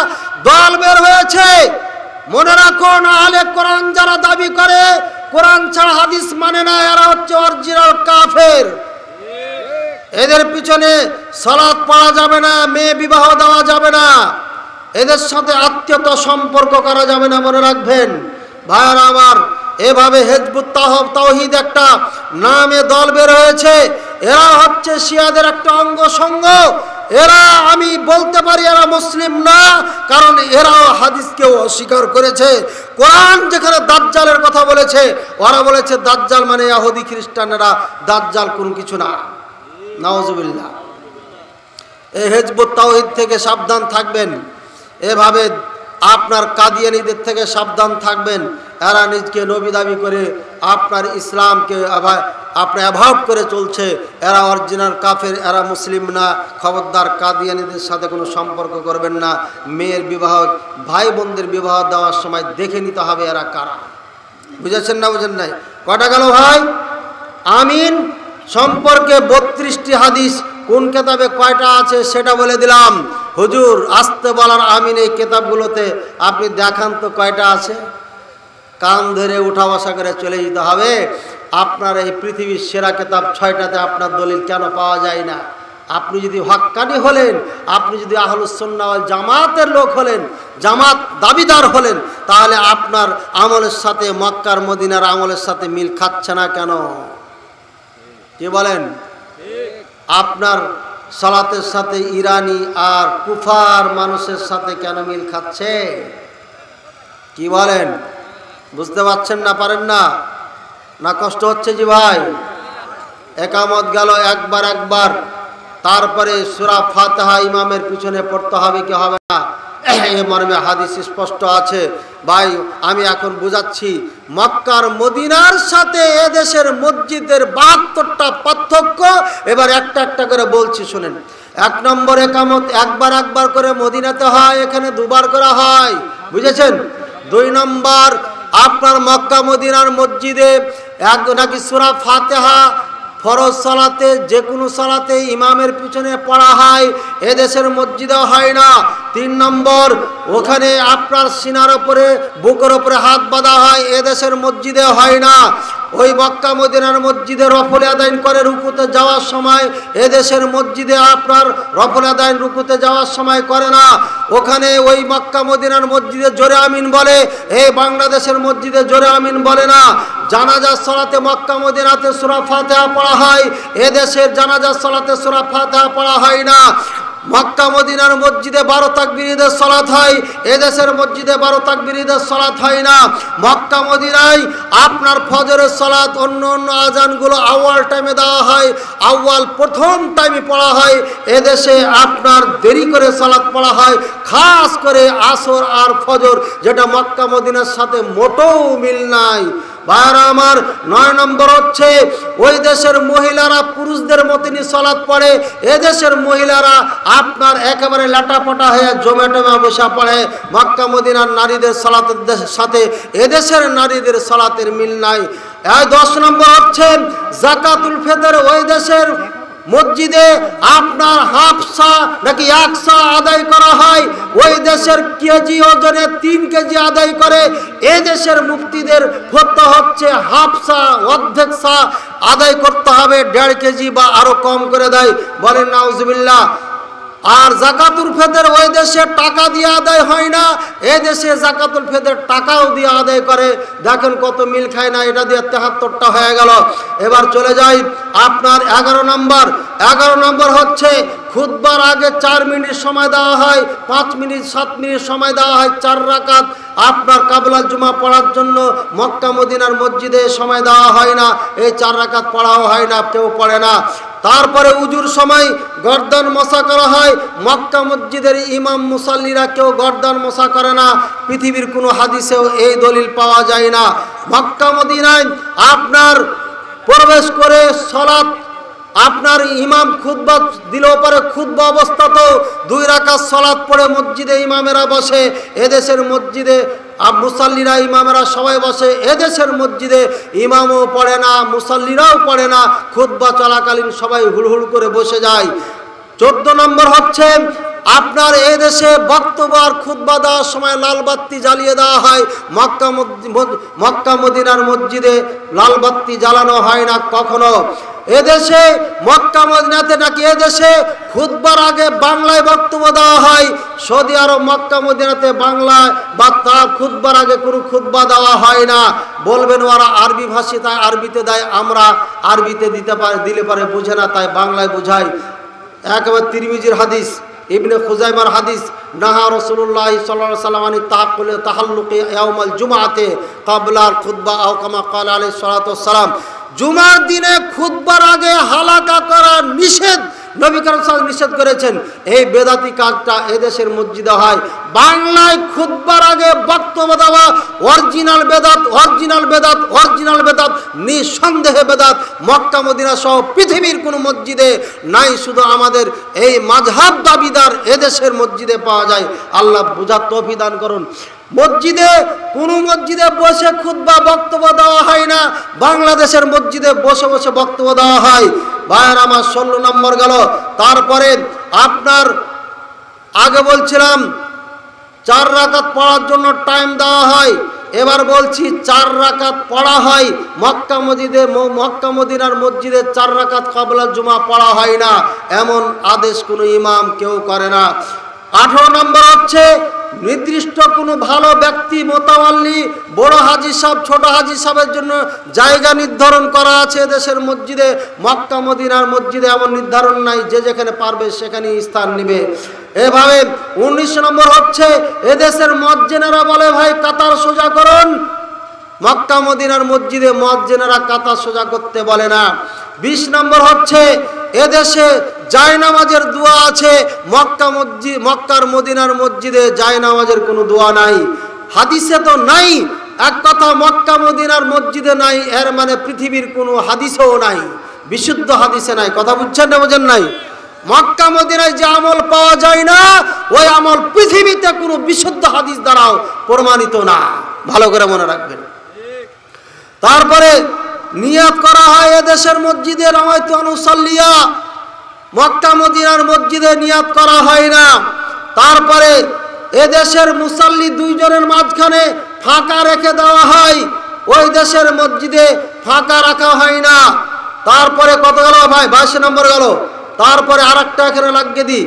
দল বের হয়েছে। মনে রাখুন, আহলে কোরআন যারা দাবি করে কোরআন ছাড়া হাদিস মানে না, এরা হচ্ছে অরিজিনাল কাফের। এদের পিছনে সালাত পড়া যাবে না, মেয়ে বিবাহ দেওয়া যাবে না, এদের সাথে আত্মীয়তা সম্পর্ক করা যাবে না, মনে রাখবেন ভাইরা আমার। এভাবে হিজবুত তাওহীদ একটা নামে দল বের হয়েছে, এরা হচ্ছে শিয়াদের একটা অঙ্গ সঙ্গ। এরা, আমি বলতে পারি এরা মুসলিম না, কারণ এরাও হাদিসকেও অস্বীকার করেছে। কোরআন যেখানে দাজ্জালের কথা বলেছে, ওরা বলেছে দাজ্জাল মানে ইহুদি খ্রিস্টানেরা, দাজ্জাল কোন কিছু না। নাউজুবিল্লাহ। এই হিজবুত তাওহীদ থেকে সাবধান থাকবেন। এভাবে আপনার কাদিয়ানীদের থেকে সাবধান থাকবেন। এরা নিজকে নবী দাবি করে আপনার ইসলামকে আপনি অ্যাভয়েড করে চলছে। এরা অরিজিনাল কাফের, এরা মুসলিম না। খবরদার কাদিয়ানীদের সাথে কোনো সম্পর্ক করবেন না। মেয়ের বিবাহ, ভাই বোনদের বিবাহ দেওয়ার সময় দেখে নিতে হবে এরা কারা। বুঝেছেন না বুঝেন নাই? কটা গেল ভাই? আমিন সম্পর্কে 32টি হাদিস কোন কেতাবে কয়টা আছে সেটা বলে দিলাম। হুজুর আসতে বলার আমিন এই কেতাবগুলোতে আপনি দেখান তো কয়টা আছে। কান ধরে উঠা বসা করে চলে যেতে হবে। আপনার এই পৃথিবীর সেরা কেতাব 6টাতে আপনার দলিল কেন পাওয়া যায় না? আপনি যদি হক্কানি হলেন, আপনি যদি আহলুস সুন্নাহ ওয়াল জামাতের লোক হলেন, জামাত দাবিদার হলেন, তাহলে আপনার আমলের সাথে মক্কার মদিনার আমলের সাথে মিল খাচ্ছে না কেন? কি বলেন? আপনার সালাতের সাথে ইরানি আর কুফার মানুষের সাথে কেন মিল খাচ্ছে? কি বলেন? বুঝতে পারছেন না, পারেন না? না কষ্ট হচ্ছে জি ভাই? একামত গেল একবার, তারপরে সূরা ফাতিহা ইমামের পিছনে পড়তে হবে কি হবে না? এই মর্মে হাদিস স্পষ্ট আছে। ভাই আমি এখন বুঝাচ্ছি, মক্কার মদিনার সাথে এদেশের মসজিদের 72টা পার্থক্য। এবার একটা একটা করে বলছি শুনেন। 1 নম্বর, একামত একবার করে মদিনাতে হয়, এখানে 2বার করা হয়। বুঝেছেন? 2 নম্বর, আপনার মক্কা মদিনার মসজিদে নাকি সূরা ফাতিহা ফরজ সালাতে, যে কোনো সালাতে ইমামের পিছনে পড়া হয়, এদেশের মসজিদে হয় না। 3 নম্বর, ওখানে আপনার সিনার উপরে, বুকের উপরে হাত বাঁধা হয়, এদেশের মসজিদে হয় না। ওই মক্কা মদিনার মসজিদে রফল আদায় করে রুকুতে যাওয়ার সময়, এদেশের মসজিদে আপনার রফল আদায় রুকুতে যাওয়ার সময় করে না। ওখানে ওই মক্কা মদিনার মসজিদে জোরে আমিন বলে, এই বাংলাদেশের মসজিদে জোরে আমিন বলে না। জানাজার সালাতে মক্কা মদিনাতে সূরা ফাতিহা পড়া হয়, এদেশের জানাজার সালাতে সূরা ফাতিহা পড়া হয় না। মক্কা মদিনার মসজিদে 12 তাকবীরের সালাত হয়, এদেশের মসজিদে 12 তাকবীরের সালাত হয় না। মক্কা মদিনায় আপনার ফজরের সালাত, অন্য আজানগুলো আউয়াল টাইমে দেওয়া হয়, আউয়াল প্রথম টাইমে পড়া হয়। এদেশে আপনার দেরি করে সালাত পড়া হয়, খাস করে আসর আর ফজর, যেটা মক্কা মদিনার সাথে মোটেও মিল নাই। ভাইরা আমার, 9 নম্বর হচ্ছে ওই দেশের মহিলারা পুরুষদের মতনই সালাত পড়ে, এদেশের মহিলারা আপনার একেবারে লাটাপটা হয়ে জমেটমে বসা পড়ে। মক্কা মদিনার নারীদের সালাতের সাথে এদেশের নারীদের সালাতের মিল নাই। 10 নম্বর হচ্ছে যাকাতুল ফিতর ওই দেশের মসজিদে আপনার হাফসা নাকি 100 আদায় করা হয়, ওই দেশের কেজি ওজনে 3 কেজি আদায় করে। এই দেশের মুফতিদের ফতোয়া হচ্ছে হাফসা, অর্ধেক সা আদায় করতে হবে, 1.5 কেজি বা আরো কম করে দেয়। বলেন নাউজুবিল্লাহ। আর জাকাতুল ফিতর ওই দেশে টাকা দিয়ে আদায় হয় না, এই দেশে জাকাতুল ফিতর টাকাও দিয়ে আদায় করে। দেখেন কত মিল খায় না, এটা দিয়ে 73টা হয়ে গেল। এবার চলে যাই আপনার 11 নম্বর হচ্ছে খুতবার আগে 4 মিনিট সময় দেওয়া হয়, 5 মিনিট 7 মিনিট সময় দেওয়া হয় 4 রাকাত আপনার কাবলা জুমা পড়ার জন্য। মক্কা মদিনার মসজিদে সময় দেওয়া হয় না, এই 4 রাকাত পড়াও হয় না, কেউ পড়ে না। তারপরে উজুর সময় গর্দান মশা করা হয়। মক্কা মসজিদের ইমাম মুসাল্লিরা কেউ গর্দান মশা করে না, পৃথিবীর কোনো হাদিসেও এই দলিল পাওয়া যায় না। মক্কা মদিনায় আপনার প্রবেশ করে সালাত আপনার ইমাম খুতবা দিলেও পরে খুতবা অবস্থাতেও 2 রাকাত সালাত পড়ে মসজিদে ইমামেরা বসে। এদেশের মসজিদে মুসাল্লিরা ইমামেরা সবাই বসে, এদেশের মসজিদে ইমামও পড়ে না, মুসাল্লিরাও পড়ে না, খুতবা চলাকালীন সবাই হুড়হুড় করে বসে যায়। 14 নম্বর হচ্ছে আপনার এই দেশে বক্তব্য আর খুতবা দেওয়ার সময় লাল বাতি জ্বালিয়ে দেওয়া হয়। মক্কা মদিনার মসজিদে লাল বাতি জ্বালানো হয় না কখনো। এদেশে মক্কা মদিনাতে নাকি এদেশে খুতবার আগে বাংলায় বক্তব্য দেওয়া হয়। সৌদি আরব মক্কা মদিনাতে বাংলায় বা তার খুতবার আগে কোনো খুতবা দেওয়া হয় না। বলবেন ওরা আরবি ভাষী, তাই আরবিতে দেয়, আমরা আরবিতে দিলে পারে বুঝে না, তাই বাংলায় বোঝাই। একেবারে তিরমিজির হাদিস, ইবনে খুজাইমার হাদিস, নাহা রাসূলুল্লাহ সাল্লাল্লাহু আলাইহি ওয়াসাল্লাম আনি তাহাল্লুকি ইয়াউমাল জুমআতে ক্বাবলাল খুতবা আও কামা ক্বালা আলাইহিস সালাতু ওয়াস সালাম। জুমার দিনে খুতবার আগে হালাকা করা নিষেধ, নবী কারীম সাল্লাল্লাহু আলাইহি ওয়াসাল্লাম নিষেধ করেছেন। এই বেদাতি কাজটা এদেশের মসজিদে হয়। বাংলায় খুতবার আগে বক্তব্য দেওয়া অরিজিনাল বেদাত, অরিজিনাল বেদাত, অরিজিনাল বেদাত, নিঃসন্দেহে বেদাত। মক্কা মদিনা সহ পৃথিবীর কোনো মসজিদে নাই, শুধু আমাদের এই মাযহাব দাবিদার এদেশের মসজিদে পাওয়া যায়। আল্লাহ বুঝার তৌফিক দান করুন। মসজিদে কোনো মসজিদে বসে খুতবা বক্তব্য দেওয়া হয় না, বাংলাদেশের মসজিদে বসে বসে বক্তব্য দেওয়া হয়। ভাইয়ের আমার 16 নম্বর গেল। তারপরে আপনার আগে বলছিলাম 4 রাকাত পড়ার জন্য টাইম দেওয়া হয়, এবার বলছি 4 রাকাত পড়া হয়। মক্কা মদিনার মসজিদে 4 রাকাত ক্বাবলা জুমা পড়া হয় না, এমন আদেশ কোনো ইমাম কেউ করে না। 18 নম্বর হচ্ছে নির্দিষ্ট কোনো ভালো ব্যক্তি মোতাওয়াল্লি, বড় হাজী সাহেব, ছোট হাজী সাহেবের জন্য জায়গা নির্ধারণ করা আছে দেশের মসজিদে। মক্কা মদিনার মসজিদে এমন নির্ধারণ নাই, যে যেখানে পারবে সেখানেই স্থান নেবে। এভাবে 19 নম্বর হচ্ছে এদেশের মুয়াজ্জিনেরা বলে ভাই কাতার সোজা করুন, মক্কা মদিনার মসজিদে মুয়াজ্জিনেরা কাতার সোজা করতে বলে না। 20 নম্বর হচ্ছে এদেশে জায়নামাজের দোয়া আছে, মক্কার মদিনার মসজিদে জায়নামাজের কোনো দোয়া নাই, হাদিসে তো নাই। এক কথা মক্কা মদিনার মসজিদে নাই, এর মানে পৃথিবীর কোনো হাদিসেও নাই, বিশুদ্ধ হাদিসে নাই। কথা বুঝছেন না বোঝেন নাই? মক্কা মদিনায় যে আমল পাওয়া যায় না, ওই আমল পৃথিবীতে কোনো বিশুদ্ধ হাদিস দ্বারাও প্রমাণিত না, ভালো করে মনে রাখবেন। তারপরে নিয়াত করা হয় এদেশের মসজিদে রামাইতু আনুসাল্লিয়া, মক্কা মদিনার মসজিদে নিয়াত করা হয় না। তারপরে এদেশের মুসাল্লি 2 জনের মাঝখানে ফাঁকা রেখে দেওয়া হয়, ওই দেশের মসজিদে ফাঁকা রাখা হয় না। তারপরে কত গেল ভাই? 22 নম্বর গেল। তারপরে আরেকটা এখানে লাগিয়ে দিই,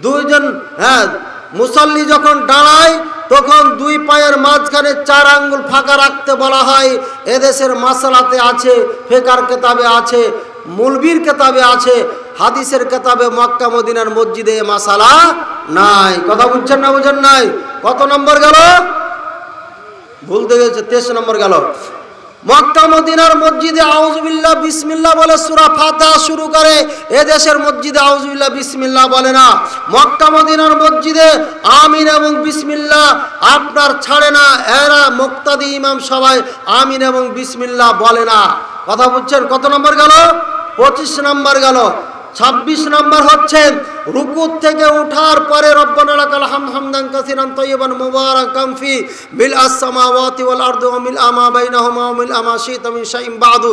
2 জন মুসাল্লি যখন দাঁড়ায় তখন 2 পায়ের মাঝখানে 4 আঙ্গুল ফাঁকা রাখতে বলা হয়। এদেশের মাসালাতে আছে, ফিকহের কিতাবে আছে, মুলবির কিতাবে আছে, হাদিসের কিতাবে মক্কা মদিনার মসজিদে মাসালা নাই। কথা বুঝছেন না বুঝেন নাই? কত নম্বর গেল? ভুলতে গেছে, 23 নম্বর গেল। মক্কা মদিনার মসজিদে আউযুবিল্লাহ বিসমিল্লাহ বলে সূরা ফাতিহা শুরু করে, এদেশের মসজিদে আউযুবিল্লাহ বিসমিল্লাহ বলে না। মক্কা মদিনার মসজিদে আমিন এবং বিসমিল্লাহ আপনার ছাড়ে না, এরা মুক্তাদি ইমাম সবাই আমিন এবং বিসমিল্লাহ বলে না। কথা বুঝছেন? কত নম্বর গেল? 25 নম্বর গেল। 26 নম্বর হচ্ছে রুকু থেকে ওঠার পরে রব্বানা লাকাল হামদ হামদান কাসীরান তাইয়িবান মুবারাকান ফি মিলআস সামাওয়াতি ওয়াল আরদি ওয়া মিলআ মা বাইনাহুমা ওয়া মিলআ মা শি'তা মিন শাইইন বা'দু।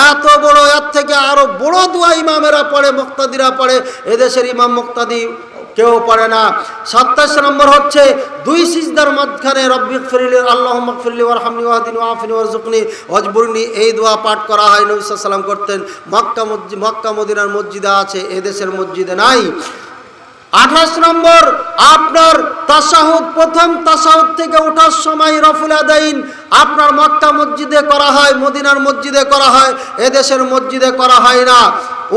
এত বড়, এর থেকে আরো বড় দোয়া ইমামেরা পড়ে, মুক্তাদিরা পড়ে, এদেশের ইমাম মুক্তাদি কেউ পড়ে না। 27 নম্বর হচ্ছে 2 সিজদার মাঝখানে রব্বিগফিরলি আল্লাহুম্মা গফিরলি ওয়ারহামনি ওয়াহদিনি ওয়াআফিনি ওয়ারযুকনি ওয়াজবুরনি, এই দোয়া পাঠ করা হয়, নবী সাল্লাল্লাহু আলাইহি ওয়াসাল্লাম করতেন। মক্কা মদিনার মসজিদে আছে, এদেশের মসজিদে নাই। 28 নম্বর আপনার তাশাহুদ, প্রথম তাশাহুদ থেকে ওঠার সময় রফুল আদাইন আপনার মক্কা মসজিদে করা হয়, মদিনার মসজিদে করা হয়, এদেশের মসজিদে করা হয় না।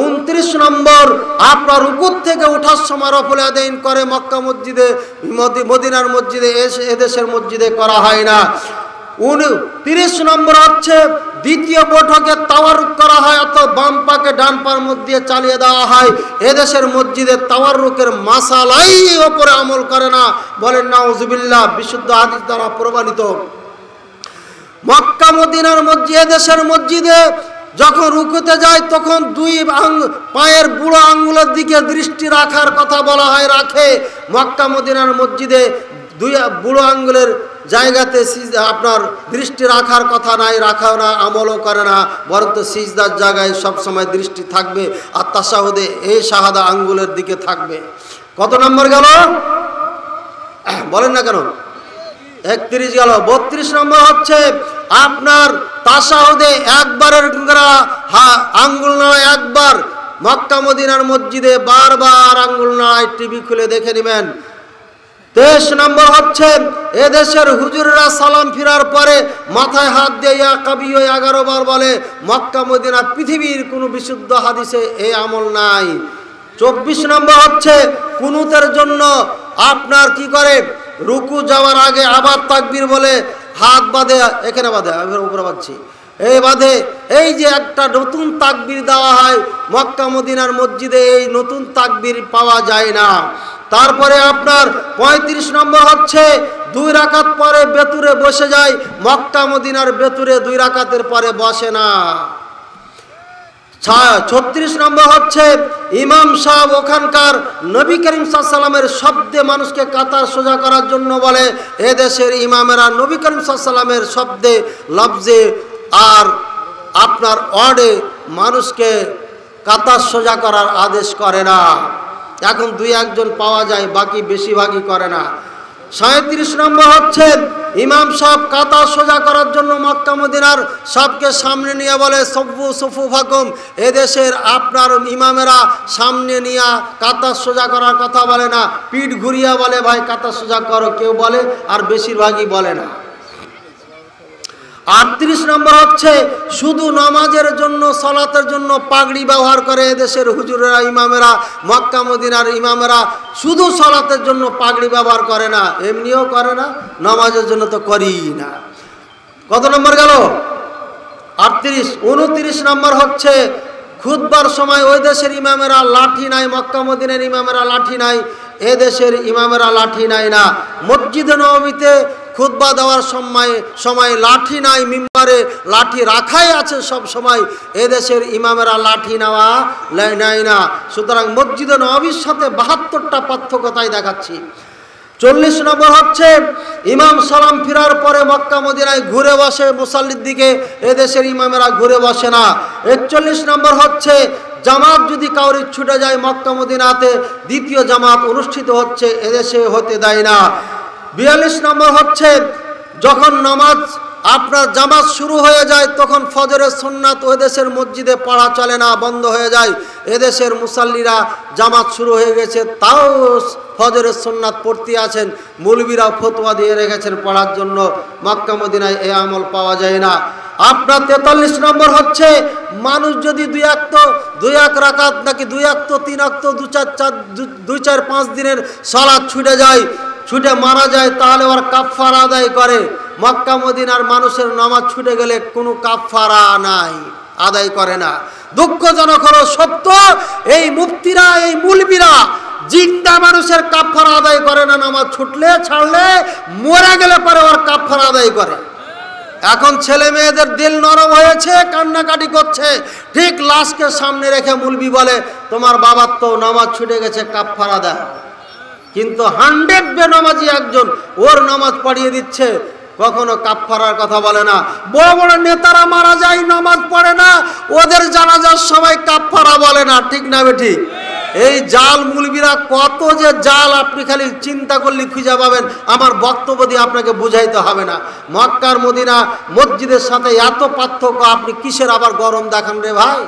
29 নম্বর আপনার রুকু থেকে ওঠার সময় রফুল আদাইন করে মক্কা মসজিদে, মদিনার মসজিদে, এদেশের মসজিদে করা হয় না। 30 নম্বর হচ্ছে দ্বিতীয় বৈঠকে তাওয়ারুক করা হয়, অর্থাৎ বাম পাকে ডান পার মধ্যে চালিয়ে দেওয়া হয়। এদেশের মসজিদে তাওয়ারুকের মাসালাই ওপরে আমল করে না, বলেন নাউজুবিল্লাহ, বিশুদ্ধ হাদিস দ্বারা প্রমাণিত। মক্কা মদিনার মসজিদ, এদেশের মসজিদে যখন রুকুতে যায় তখন 2 পায়ের বুড়ো আঙ্গুলের দিকে দৃষ্টি রাখার কথা বলা হয়, রাখে। মক্কা মদিনার মসজিদে 2 বুড়ো আঙ্গুলের জায়গাতে আপনার দৃষ্টি রাখার কথা নাই, রাখাও না, আমলও করে না, বরঞ্চ সিজদার জায়গায় সবসময় দৃষ্টি থাকবে, আর তাশাহুদে এই শাহাদা আঙ্গুলের দিকে থাকবে। কত নম্বর গেল বলেন না কেন? 31 গেল। 32 নম্বর হচ্ছে আপনার তাশাহুদে একবারের আঙ্গুল নয়, একবার। মক্কা মদিনার মসজিদে বারবার আঙ্গুল নয়, টিভি খুলে দেখে নেবেন। 23 নম্বর হচ্ছে এদেশের হুজুররা সালাম ফিরার পরে মাথায় হাত দিয়ে ইয়া কবি 11 বার বলে। মক্কা মদিনা পৃথিবীর কোনো বিশুদ্ধ হাদিসে এই আমল নাই। 24 নম্বর হচ্ছে কুনুতের জন্য আপনার কি করে, রুকু যাওয়ার আগে আবার তাকবীর বলে হাত বাঁধে, এখানে বাঁধে, আমি উপরে বাঁধছি, এই বাঁধে। এই যে একটা নতুন তাকবীর দেওয়া হয়, মক্কা মদিনার মসজিদে এই নতুন তাকবীর পাওয়া যায় না। তারপরে আপনার 35 নম্বর হচ্ছে 2 রাকাত পরে বেতুরে বসে যায়, মক্কা মদিনার বেতুরে 2 রাকাতের পরে বসে না। 36 নম্বর হচ্ছে ইমাম সাহেব ওখানকার নবী করিম সাল্লাল্লাহু আলাইহি ওয়াসাল্লামের শব্দে মানুষকে কাতার সোজা করার জন্য বলে, এদেশের ইমামেরা নবী করিম সাল্লাল্লাহু আলাইহি ওয়াসাল্লামের শব্দে, লফজে আর আপনার ওয়ার্ডে মানুষকে কাতার সোজা করার আদেশ করে না। এখন 2-1 জন পাওয়া যায়, বাকি বেশিরভাগই করে না। 37 নম্বর হচ্ছে ইমাম সাহেব কাতার সোজা করার জন্য মক্কা মদিনার সবকে সামনে নিয়ে বলে সফু সুফুফাকুম, এদেশের আপনার ইমামেরা সামনে নিয়ে কাতার সোজা করার কথা বলে না, পিঠ ঘুরিয়া বলে ভাই কাতার সোজা করো, কেউ বলে, আর বেশিরভাগই বলে না। 38 নম্বর হচ্ছে শুধু নামাজের জন্য, সালাতের জন্য পাগড়ি ব্যবহার করে এদেশের হুজুরেরা, ইমামেরা, মক্কা মদিনার ইমামেরা শুধু সালাতের জন্য পাগড়ি ব্যবহার করে না, এমনিও করে না, নামাজের জন্য তো করিই না। কত নম্বর গেল? 38। 29 নম্বর হচ্ছে খুতবার সময় ওই দেশের ইমামেরা লাঠি নাই, মক্কা মদিনার ইমামেরা লাঠি নাই, এদেশের ইমামেরা লাঠি নাই না। মসজিদে নববীতে খুতবা দেওয়ার সময় লাঠি নাই, মিম্বারে লাঠি রাখাই আছে সব সময়, এদেশের ইমামেরা লাঠি নেওয়া নাই না। সুতরাং মসজিদে নববীর সাথে 72টা পার্থক্য তাই দেখাচ্ছি। 40 নম্বর হচ্ছে ইমাম সালাম ফিরার পরে মক্কা মদিনায় ঘুরে বসে মুসাল্লির দিকে, এদেশের ইমামেরা ঘুরে বসে না। 41 নম্বর হচ্ছে জামাত যদি কাউরি ছুটে যায় মক্কা মদিনাতে, দ্বিতীয় জামাত অনুষ্ঠিত হচ্ছে, এদেশে হতে দেয় না। 42 নম্বর হচ্ছে যখন নামাজ আপনার জামাত শুরু হয়ে যায় তখন ফজরের সুন্নাত ওই দেশের মসজিদে পড়া চলে না, বন্ধ হয়ে যায়। এদেশের মুসাল্লিরা জামাত শুরু হয়ে গেছে তাও ফজরের সুন্নাত পড়তে আছেন, মৌলবীরা ফতোয়া দিয়ে রেখেছেন পড়ার জন্য, মক্কা মদিনায় এই আমল পাওয়া যায় না। আপনার 43 নম্বর হচ্ছে মানুষ যদি 2-1 রাকাত নাকি 2-1 3 2-4-5 দিনের সালাত ছুটে যায়, ছুটে মারা যায়, তাহলে ওর কাফারা আদায় করে। মক্কা মদিনার মানুষের নামাজ ছুটে গেলে কোনো কাফারা নাই, আদায় করে না। দুঃখজনক হলো সত্য, এই মুফতিরা, এই মুলবিরা জিন্দা মানুষের কাফারা আদায় করে না, নামাজ ছুটলে ছাড়লে মরে গেলে পরে ওর কাফারা আদায় করে। এখন ছেলে মেয়েদের দিল নরম হয়েছে, কান্নাকাটি করছে। ঠিক লাশকে সামনে রেখে মুলবি বলে, তোমার বাবার তো নামাজ ছুটে গেছে, কাফারা দেয়। কিন্তু 100 বেনামাজি একজন ওর নামাজ পড়িয়ে দিচ্ছে, কখনো কাফারার কথা বলে না। বড় বড় নেতারা মারা যায়, নামাজ পড়ে না, ওদের জানাজার সময় কাফারা বলে না। ঠিক না বেঠিক? এই জাল মুলবিরা কত যে জাল, আপনি খালি চিন্তা করলে খুঁজে পাবেন। আমার বক্তব্য দিয়ে আপনাকে বুঝাইতে হবে না। মক্কার মদিনা মসজিদের সাথে এত পার্থক্য, আপনি কিসের আবার গরম দেখান রে ভাই?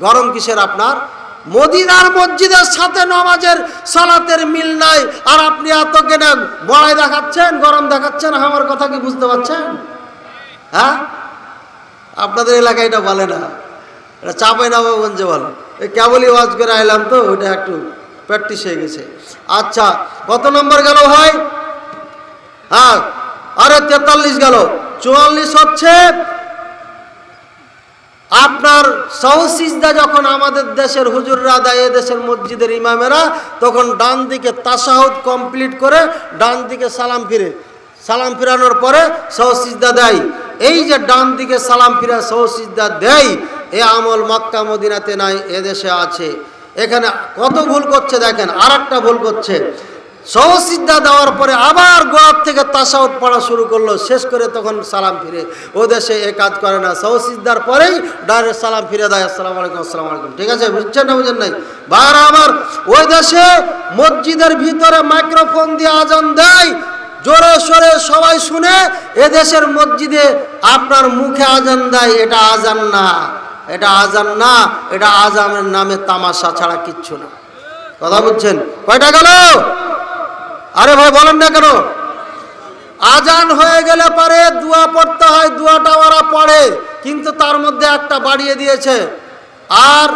গরম কিসের আপনার? মদিনার মসজিদের সাথে নামাজের সালাতের মিল নাই, আর আপনি এত কেনা বড়াই দেখাচ্ছেন, গরম দেখাচ্ছেন। আমার কথা কি বুঝতে পারছেন? হ্যাঁ, আপনাদের এলাকায় এটা বলে না, এটা চাঁপাইনবাবগঞ্জে বলে। এই কেবলই ওয়াজ করে আইলাম তো, ওইটা একটু প্র্যাকটিস হয়ে গেছে। আচ্ছা, কত নম্বর গেল ভাই? হ্যাঁ, আরে 43 গেল। 44 হচ্ছে আপনার সহসিজদা। যখন আমাদের দেশের হুজুররা দেয়, দেশের মসজিদের ইমামেরা, তখন ডান দিকে তাশাহুদ কমপ্লিট করে ডান দিকে সালাম ফিরে, সালাম ফিরানোর পরে সহসিজদা দেয়। এই যে ডান দিকে সালাম ফিরা সহসিজদা দেয়, এ আমল মক্কা মদিনাতে নাই, এদেশে আছে। এখানে কত ভুল করছে দেখেন। আর একটা ভুল করছে, সহসিজদা দেওয়ার পরে আবার গোড়ার থেকে তাশাহুদ পড়া শুরু করলো, শেষ করে তখন সালাম ফিরে। ও দেশে এ কাজ করে না, সহসিজদার পরেই ডাইরেক্ট সালাম ফিরে দেয়, আসসালামু আলাইকুম, আসসালামু আলাইকুম। ঠিক আছে, বুঝছেন না বুঝেন নাই? ভাইরা আমার, ওই দেশে মসজিদের ভিতরে মাইক্রোফোন দিয়ে আজান দেয়, জোরে সোরে সবাই শুনে। এ দেশের মসজিদে আপনার মুখে আজান দেয়, এটা আজান না, এটা আজান না, এটা আজানের নামে তামাশা ছাড়া কিচ্ছু না। কথা বুঝছেন? কয়টা গেল? আরে ভাই বলেন না কেন? আজান হয়ে গেলে পরে দোয়া পড়তে হয়, দোয়াটা ওরা পড়ে, কিন্তু তার মধ্যে একটা বাড়িয়ে দিয়েছে, আর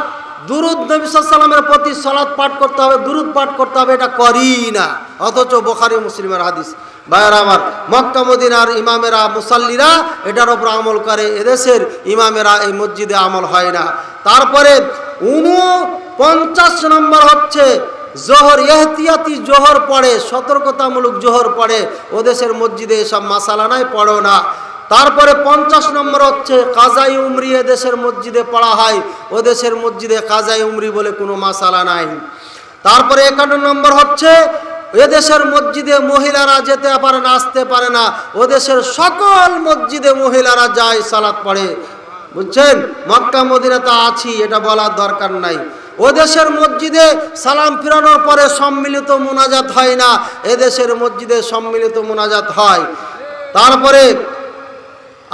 দুরুদ নবী সাল্লাল্লাহু আলাইহি ওয়াসাল্লামের প্রতি সালাত পাঠ করতে হবে, দুরুদ পাঠ করতে হবে, এটা করি না। অথচ বুখারী মুসলিমের হাদিস। ভাইরা আমার, মক্কা মদিনার ইমামেরা, মুসাল্লিরা এটার উপর আমল করে, এদেশের ইমামেরা এই মসজিদে আমল হয় না। তারপরে 49 নম্বর হচ্ছে জোহর, ইহতিয়াতি জোহর পড়ে, সতর্কতামূলক জোহর পড়ে। ও দেশের মসজিদে এসব মাসালা নাই, পড়ো না। তারপরে 50 নম্বর হচ্ছে কাজাই উমরি, এদেশের মসজিদে পড়া হয়, ও দেশের মসজিদে কাজাই উমরি বলে কোনো মাসালা নাই। তারপরে 51 নম্বর হচ্ছে এদেশের মসজিদে মহিলারা যেতে পারে না, আসতে পারে না, ও দেশের সকল মসজিদে মহিলারা যায়, সালাত পড়ে। বুঝছেন? মক্কা মদিনাতে আছি, এটা বলার দরকার নাই। ও দেশের মসজিদে সালাম ফিরানোর পরে সম্মিলিত মুনাজাত হয় না, এদেশের মসজিদে সম্মিলিত মুনাজাত হয়। তারপরে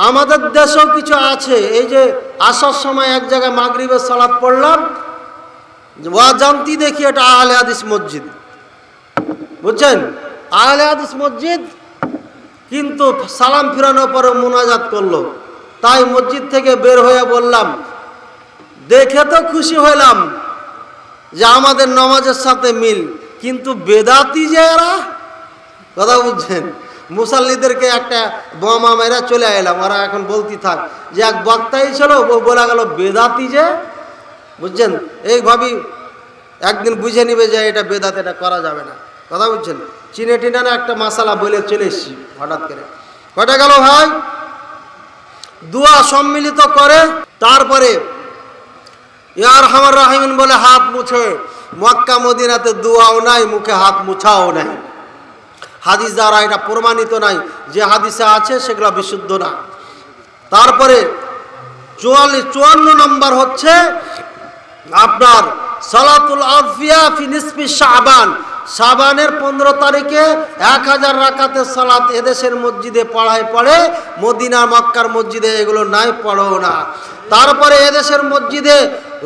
আমাদের দেশেও কিছু আছে, এই যে আসার সময় এক জায়গায় মাগরিবের সালাত পড়লাম, জানতি দেখি এটা আহলে হাদিস মসজিদ। বুঝছেন? আহলে হাদিস মসজিদ, কিন্তু সালাম ফিরানোর পরে মুনাজাত করলো। তাই মসজিদ থেকে বের হয়ে বললাম, দেখে তো খুশি হইলাম যে আমাদের নামাজের সাথে মিল, কিন্তু বেদাতি যে এরা, কথা বুঝছেন? মুসাল্লিদেরকে একটা বোমা মেরা চলে এলাম, ওরা এখন বলতে থাক যে এক বক্তাই ছিল, বলা গেল বেদাতি যে। বুঝছেন? এইভাবেই একদিন বুঝে নিবে যে এটা বেদাত, এটা করা যাবে না। কথা বুঝছেন? চিনে টিনে না একটা মাসালা বলে চলে এসছি হঠাৎ করে। কয়টা গেল ভাই? দোয়া সম্মিলিত করে, তারপরে ইয়া আরহামার রাহিমিন বলে হাত মুছে। মক্কা মদিনাতে দোয়াও নাই, মুখে হাত মুছাও নাই। হাদিস দ্বারা এটা প্রমাণিত নাই, যে হাদিসে আছে সেগুলো বিশুদ্ধ না। তারপরে 54 নম্বর হচ্ছে আপনার সালাতুল আফিয়া ফি নিসফি শাবান। শাবানের 15 তারিখে 1000 রাকাতের সালাত এদেশের মসজিদে পড়ায় পড়ে, মদিনা মক্কার মসজিদে এগুলো নাই, পড়ো না। তারপরে এদেশের মসজিদে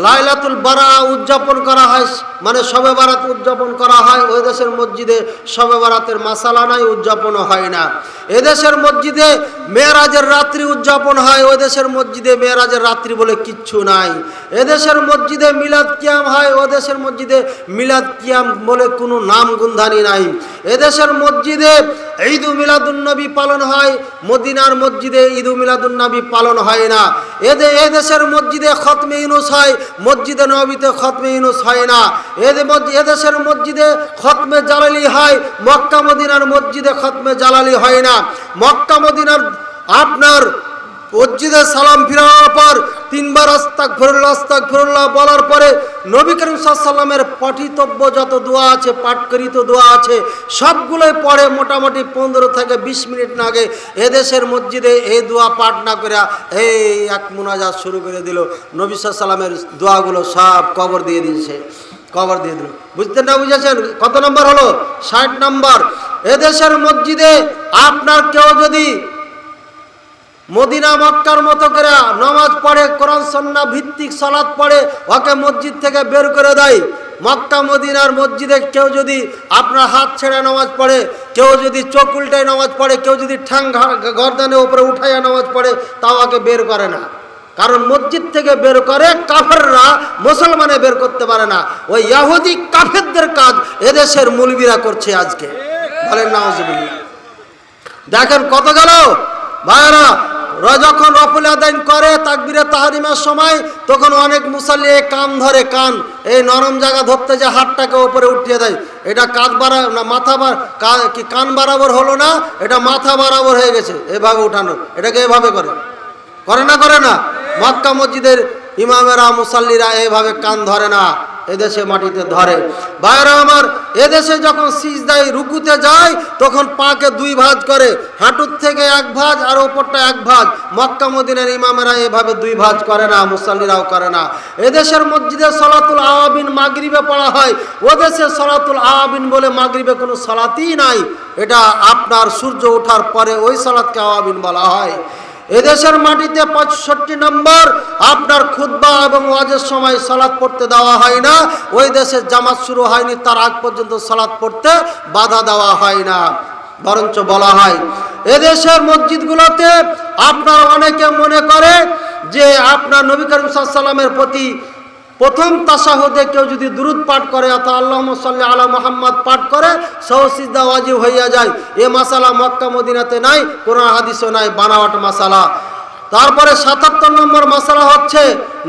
লাইলাতুল বারা উদযাপন করা হয়, মানে শবে বারাত উদযাপন করা হয়। ওই দেশের মসজিদে শবে বারাতের মাসালা নাই, উদযাপনও হয় না। এদেশের মসজিদে মেরাজের রাত্রি উদযাপন হয়, ওই দেশের মসজিদে মেরাজের রাত্রি বলে কিচ্ছু নাই। এদেশের মসজিদে মিলাদ কিয়াম হয়, ওই দেশের মসজিদে মিলাদ কিয়াম বলে কোনো নাম গুন্ধানি নাই। এদেশের মসজিদে ঈদ মিলাদুন নবী পালন হয়, মদিনার মসজিদে ঈদ মিলাদুন নবী পালন হয় না। এদেশের মসজিদে খতমে ইউনুস হয়, মসজিদে নবীতে খতমে ইউনুস হয় না। এদেশের মসজিদে খতমে জালালি হয়, মক্কা মদিনার মসজিদে খতমে জালালি হয় না। মক্কা মদিনার আপনার মসজিদে সালাম ফিরানোর পর তিনবার আস্তাগফিরুল্লাহ আস্তাগফিরুল্লাহ বলার পরে নবী করিম সাল্লাল্লাহু আলাইহি ওয়াসাল্লামের পঠিতব্য যত দোয়া আছে, পাঠকৃত দোয়া আছে, সবগুলোই পড়ে মোটামুটি 15 থেকে 20 মিনিট না আগে এদেশের মসজিদে এই দোয়া পাঠ না করে এই এক মুনাজাত শুরু করে দিল। নবী সাল্লাল্লাহু আলাইহি ওয়াসাল্লামের দোয়াগুলো সব কবর দিয়ে দিয়েছে, কবর দিয়ে দিল। বুঝতেন না? বুঝেছেন? কত নম্বর হলো? 60 নম্বর। এদেশের মসজিদে আপনার কেউ যদি মদিনা মক্কার মতো করে নামাজ পড়ে, কোরআন সুন্নাহ ভিত্তিক সালাত পড়ে, ওকে মসজিদ থেকে বের করে দেয়। মক্কা মদিনার মসজিদে কেউ যদি আপনার হাত ছেড়ে নামাজ পড়ে, কেউ যদি চোখ উল্টায় নামাজ পড়ে, কেউ যদি ঠ্যাং গর্দানের উপরে উঠাইয়া নামাজ পড়ে, তাও ওকে বের করে না। কারণ মসজিদ থেকে বের করে কাফেররা, মুসলমানে বের করতে পারে না। ওই ইহুদি কাফেরদের কাজ এদেশের মুলবিরা করছে আজকে। বলেন নাউজুবিল্লাহ। দেখেন কত গেল ভাইরা। যখন রফুল আদান করে তাকবীরে তাহরিমের সময়, তখন অনেক মুসাল্লি কান ধরে, কান এই নরম জায়গা ধরতে যে হাতটাকে উপরে উঠিয়ে দেয়, এটা কাঁধ না মাথা কি কান বরাবর হলো না, এটা মাথা বরাবর হয়ে গেছে, এভাবে উঠানো, এটাকে এভাবে করে না। মক্কা মসজিদের ইমামেরা মুসাল্লিরা এইভাবে কান ধরে না, এদেশে মাটিতে ধরে। ভাইরা আমার, এদেশে যখন সিজদায় রুকুতে যায় তখন পাকে 2 ভাঁজ করে, হাঁটুর থেকে 1 ভাঁজ আর ওপরটা 1 ভাঁজ। মক্কা মদিনার ইমামেরা এভাবে 2 ভাঁজ করে না, মুসাল্লিরাও করে না। এদেশের মসজিদে সলাতুল আওয়াবিন মাগরিবে পড়া হয়, ওদেশে সলাতুল আওয়াবিন বলে মাগরিবে কোনো সালাতই নাই। এটা আপনার সূর্য ওঠার পরে ওই সালাতকে আওয়াবিন বলা হয়। এদেশের মাটিতে 65 নম্বর আপনার খুতবা এবং ওয়াজের সময় সালাত পড়তে দেওয়া হয় না। ওই দেশে জামাত শুরু হয়নি তার আগ পর্যন্ত সালাত পড়তে বাধা দেওয়া হয় না, বরঞ্চ বলা হয়। এদেশের মসজিদগুলোতে আপনার অনেকে মনে করে যে আপনার নবী করিম সাল্লাল্লাহু আলাইহি ওয়াসাল্লামের প্রতি প্রথম তাশাহুদে কেউ যদি দুরূদ পাঠ করে অথবা আল্লাহুম্মা সাল্লি আলা মুহাম্মদ পাঠ করে, সও সিজদা ওয়াজিব হইয়া যায়। এ মাসালা মক্কা মদিনাতে নাই, কোরআন হাদিসও নাই, বানাওয়াট মাসালা। তারপরে 77 নম্বর মাসালা হচ্ছে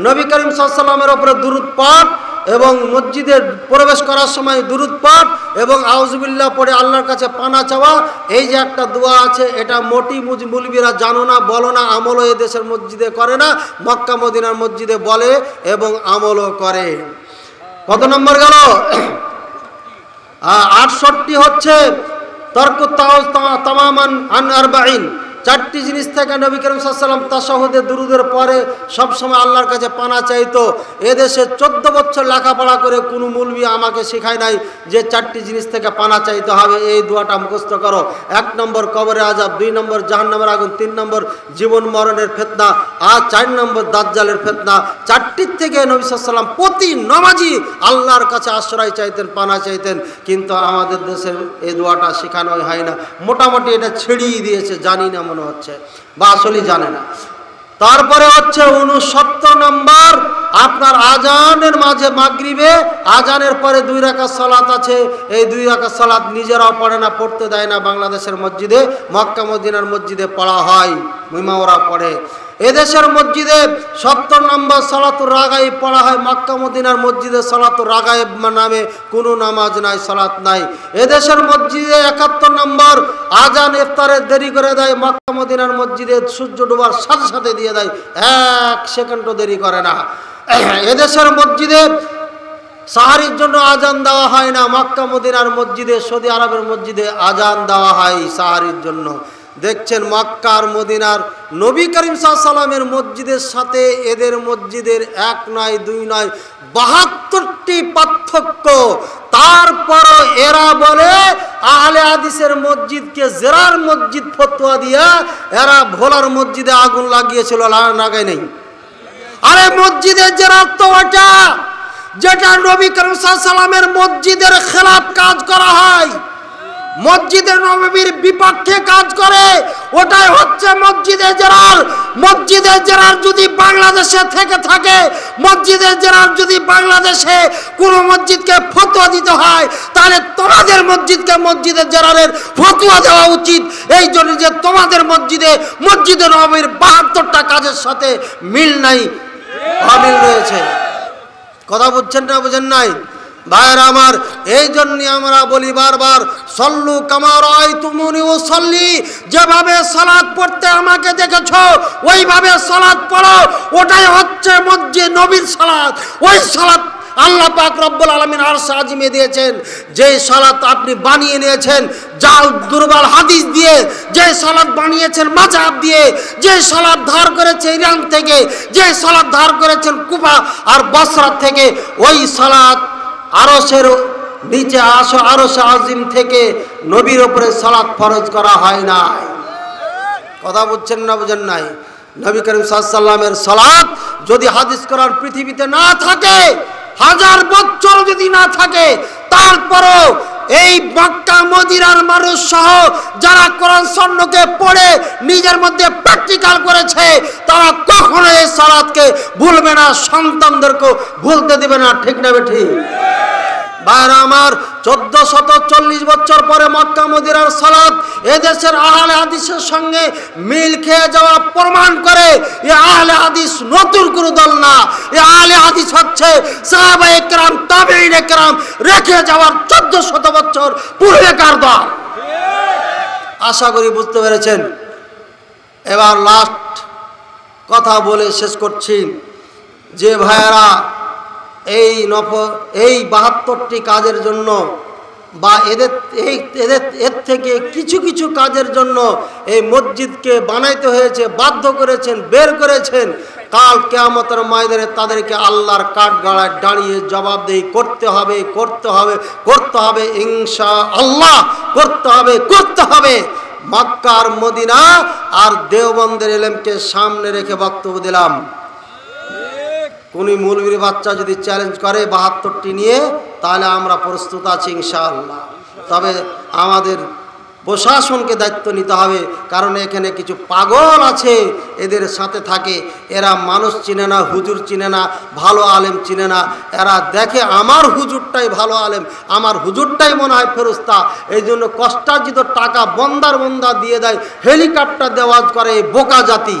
নবী করিম সাল্লাল্লাহু আলাইহি ওয়াসাল্লামের উপরে দুরূদ পাঠ এবং মসজিদে প্রবেশ করার সময় দুরূদ পাঠ এবং আউযুবিল্লাহ পড়ে আল্লাহর কাছে পানা চাওয়া। এই যে একটা দোয়া আছে, এটা মোটি মুলবিরা জানো না, বলো না, আমলও এ দেশের মসজিদে করে না, মক্কা মদিনার মসজিদে বলে এবং আমলও করে। কত নম্বর গেল? 68 হচ্ছে তরকু তামামান আন আরবাইন। 4টি জিনিস থেকে নবী করিম সাল্লাল্লাহু আলাইহি ওয়াসাল্লাম তাশাহুদে দুরুদের পরে সবসময় আল্লাহর কাছে পানা চাইতো। এদেশে 14 বছর লেখাপড়া করে কোনো মুলবি আমাকে শেখায় নাই যে 4টি জিনিস থেকে পানা চাইতে হবে, এই দোয়াটা মুখস্থ করো। 1 নম্বর কবরে আযাব, 2 নম্বর জাহান্নামের আগুন, 3 নম্বর জীবন মরণের ফিতনা, আর 4 নম্বর দাজ্জালের ফিতনা। 4টির থেকে নবী সাল্লাল্লাহু আলাইহি ওয়াসাল্লাম প্রতি নামাজি আল্লাহর কাছে আশ্রয় চাইতেন, পানা চাইতেন। কিন্তু আমাদের দেশের এই দোয়াটা শেখানো হয় না, মোটামুটি এটা ছেড়িয়ে দিয়েছে, জানি না মনে হচ্ছে, বা আসলে জানে না। তারপরে হচ্ছে 69 নম্বর আপনার আজানের মাঝে মাগরিবে আজানের পরে 2 রাকাত সালাত আছে। এই 2 রাকাত সালাত নিজেরাও পড়ে না, পড়তে দেয় না বাংলাদেশের মসজিদে, মক্কা মদিনার মসজিদে পড়া হয়, ইমামরা পড়ে। এদেশের মসজিদে 70 নম্বর সালাতুর রাগাইব পড়া হয়, মক্কা মদিনার মসজিদে সালাতুর রাগাইব নামে কোনো নামাজ নাই, সালাত নাই। এদেশের মসজিদে 71 নম্বর আজান ইফতারের দেরি করে দেয়, মক্কা মদিনার মসজিদে সূর্য ডোবার সাথে সাথে দিয়ে দেয়, 1 সেকেন্ডও দেরি করে না। এদেশের মসজিদে সাহারির জন্য আজান দেওয়া হয় না, মক্কা মদিনার মসজিদে, সৌদি আরবের মসজিদে আজান দেওয়া হয় সাহারির জন্য। দেখছেন মক্কার মদিনার নবী করিম সাল্লাল্লাহু আলাইহি ওয়াসাল্লামের মসজিদের সাথে এদের মসজিদের 1 নয় 2 নয় 72টি পার্থক্য। তারপরও এরা বলে আহলে হাদিসের মসজিদকে জেরার মসজিদ ফতোয়া দিয়া এরা ভোলার মসজিদে আগুন লাগিয়েছিল, লাগাই নেই। আরে মসজিদের জেরার তো ওটা যেটা নবী করিম সাল্লাল্লাহু আলাইহি ওয়াসাল্লামের মসজিদের খেলাফ কাজ করা হয়, মসজিদের নববীর বিপক্ষে কাজ করে, ওটাই হচ্ছে মসজিদে জেরার। মসজিদে জেরার যদি বাংলাদেশে থেকে থাকে, মসজিদে জেরার যদি বাংলাদেশে কোনো মসজিদকে ফতোয়া দিতে হয়, তাহলে তোমাদের মসজিদকে মসজিদে জেরারের ফতোয়া দেওয়া উচিত। এই জন্য যে তোমাদের মসজিদে নববীর 72টা কাজের সাথে মিল নাই, অমিল রয়েছে। কথা বুঝছেন না বুঝেন নাই? ভাইরা আমার, এই জন্য আমরা বলি বারবার, সল্লু কামা রাআইতুমুনি উসাল্লি, যেভাবে সালাত পড়তে আমাকে দেখেছো ওইভাবে সালাত পড়ো। ওটাই হচ্ছে মসজিদ নবীর সালাত। ওই সালাত আল্লাহ পাক রব্বুল আলামিন আরশে আজিমে দিয়েছেন। যে সালাত আপনি বানিয়ে নিয়েছেন জাল দুর্বল হাদিস দিয়ে, যে সালাত বানিয়েছেন মাযহাব দিয়ে, যে সালাত ধার করেছে ইরান থেকে, যে সালাত ধার করেছেন কুফা আর বসরা থেকে, ওই সালাত আরশের নিচে আরশে আজিম থেকে নবীর উপরে সালাত ফরজ করা হয় না। কথা বুঝছেন না বুঝেন নাই? নবী করিম সাল্লাল্লাহু আলাইহি সাল্লামের সালাত যদি হাদিস কোরআন পৃথিবীতে না থাকে, হাজার বছর যদি না থাকে, তারপরও এই মক্কা মদিনার মানুষ সহ যারা কোরআন সুন্নাহকে পড়ে নিজের মধ্যে প্র্যাকটিক্যাল করেছে, তারা কখনো এই সালাতকে ভুলবে না, সন্তানদেরকে ভুলতে দেবে না। ঠিক না বেঠিক? ভাইরা আমার, 1440 বছর পরে মক্কা মদিনার সালাত এদেশের আহলে হাদিসের সঙ্গে মিল খেয়ে যাওয়া প্রমাণ করে এ আহলে হাদিস নতুন কোনো দল না। এ আহলে হাদিস হচ্ছে সাহাবায়ে কেরাম, তাবেঈনে কেরাম রেখে যাওয়ার 1400 বছর পূর্বেকার দল। আশা করি বুঝতে পেরেছেন। এবার লাস্ট কথা বলে শেষ করছি যে ভাইয়েরা এই 72টি কাজের জন্য বা এর থেকে কিছু কিছু কাজের জন্য এই মসজিদকে বানাইতে হয়েছে, বাধ্য করেছেন, বের করেছেন, কাল কিয়ামতের ময়দানে তাদেরকে আল্লাহর কাঠগড়ায় দাঁড়িয়ে জবাবদেহি করতে হবে, করতে হবে, করতে হবে, ইনশাআল্লাহ করতে হবে। মক্কা আর মদিনা আর দেওবন্দের ইলমকে সামনে রেখে বক্তব্য দিলাম। কোন মৌলবীর বাচ্চা যদি চ্যালেঞ্জ করে 72টি নিয়ে, তাহলে আমরা প্রস্তুত আছি ইনশাআল্লাহ। তবে আমাদের প্রশাসনকে দায়িত্ব নিতে হবে, কারণ এখানে কিছু পাগল আছে, এদের সাথে থাকে, এরা মানুষ চিনে না, হুজুর চিনে না, ভালো আলেম চিনে না। এরা দেখে আমার হুজুরটাই ভালো আলেম, আমার হুজুরটাই মনে হয় ফেরেশতা, এই জন্য কষ্টার্জিত টাকা বন্দা দিয়ে দেয়, হেলিকপ্টার দেওয়াজ করে। এই বোকা জাতি,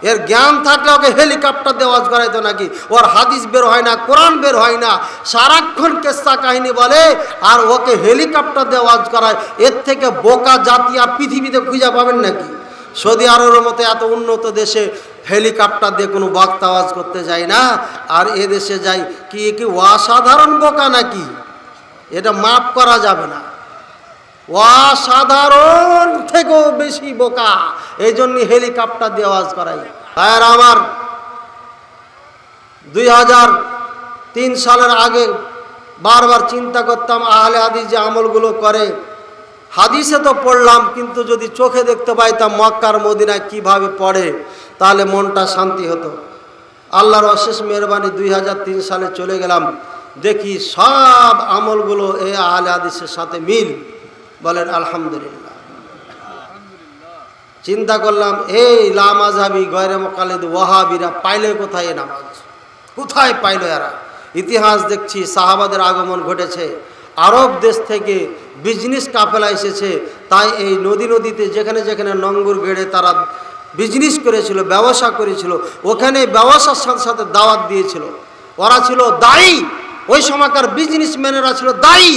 এর জ্ঞান থাকলে ওকে হেলিকপ্টার দেওয়াজ করাইতো নাকি? ওর হাদিস বের হয় না, কোরআন বের হয় না, সারাক্ষণ কেসা কাহিনী বলে আর ওকে হেলিকপ্টার দেওয়াজ করায়। এর থেকে বোকা জাতি আর পৃথিবীতে খুঁজে পাবেন নাকি? সৌদি আরবের মতো এত উন্নত দেশে হেলিকপ্টার দিয়ে কোনো বক্তা আওয়াজ করতে যায় না, আর এ দেশে যাই কি অসাধারণ বোকা নাকি? এটা মাপ করা যাবে না। অসাধারণ থেকেও বেশি বোকা, এই জন্য হেলিকপ্টার দিয়ে আওয়াজ করাই। আর আমার 2003 সালের আগে বারবার চিন্তা করতাম আহলে হাদিস যে আমলগুলো করে, হাদিসে তো পড়লাম, কিন্তু যদি চোখে দেখতে পাইতাম মক্কার মদিনায় কিভাবে পড়ে, তাহলে মনটা শান্তি হতো। আল্লাহর অশেষ মেহরবানি 2003 সালে চলে গেলাম, দেখি সব আমলগুলো এই আহলে হাদিসের সাথে মিল। বলেন আলহামদুলিল্লাহ। চিন্তা করলাম এই লামাযহাবি গয়রে মুকাল্লিদ ওয়াহাবিরা পাইলে কোথায় নামাজ, কোথায় পাইল এরা? ইতিহাস দেখছি সাহাবাদের আগমন ঘটেছে, আরব দেশ থেকে বিজনেস কাফেলা এসেছে, তাই এই নদীতে যেখানে যেখানে নঙ্গর গেড়ে তারা বিজনেস করেছিল, ব্যবসা করেছিল, ওখানে ব্যবসার সাথে সাথে দাওয়াত দিয়েছিল। ওরা ছিল দায়ী, ওই সময়কার বিজনেসম্যানেরা ছিল দায়ী,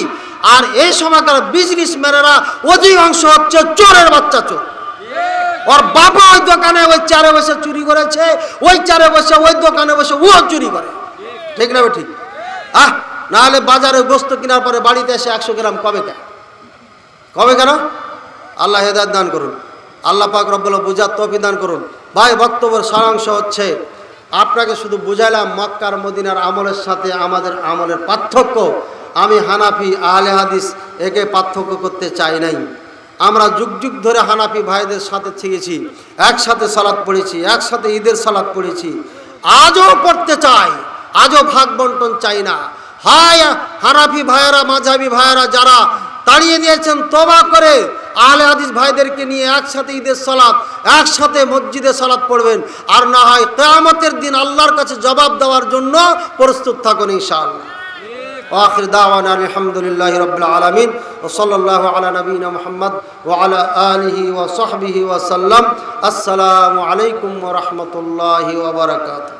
আর এই সময়কার বিজনেসম্যানেরা অধিকাংশ হচ্ছে চোরের বাচ্চা চোর। ওর বাবা ওই দোকানে ওই চারে বসে চুরি করেছে, ওই চারে বসে ওই দোকানে বসে ও চুরি করে। ঠিক না ঠিক? নাহলে বাজারে গোস্ত কেনার পরে বাড়িতে এসে 100 গ্রাম কবে কেন? আল্লাহ হেদায়েত দান করুন, আল্লাহ পাক রব্বুল বুঝার তৌফিক দান করুন। ভাই, বক্তব্যের সারাংশ হচ্ছে আপনাকে শুধু বুঝাইলাম মক্কার মদিনার আমলের সাথে আমাদের আমলের পার্থক্য। আমি হানাফি আহলে হাদিস, একে পার্থক্য করতে চাই নাই। আমরা যুগ যুগ ধরে হানাফি ভাইদের সাথে থেকেছি, একসাথে সালাত পড়েছি, একসাথে ঈদের সালাত পড়েছি, আজও পড়তে চাই, আজও ভাগ বন্টন চাই না। হায় হানাফি ভাইয়েরা, মাযহাবি ভাইয়েরা যারা তাড়িয়ে দিয়েছেন, তওবা করে আহলে হাদিস ভাইদেরকে নিয়ে একসাথে ঈদের সালাত, একসাথে মসজিদে সালাত পড়বেন, আর না হয় কিয়ামতের দিন আল্লাহর কাছে জবাব দেওয়ার জন্য প্রস্তুত থাকুন ইনশাআল্লাহ। وآخر دعوانا الحمد لله رب العالمين وصلى الله على نبينا محمد وعلى آله وصحبه وسلم. السلام عليكم ورحمة الله وبركاته.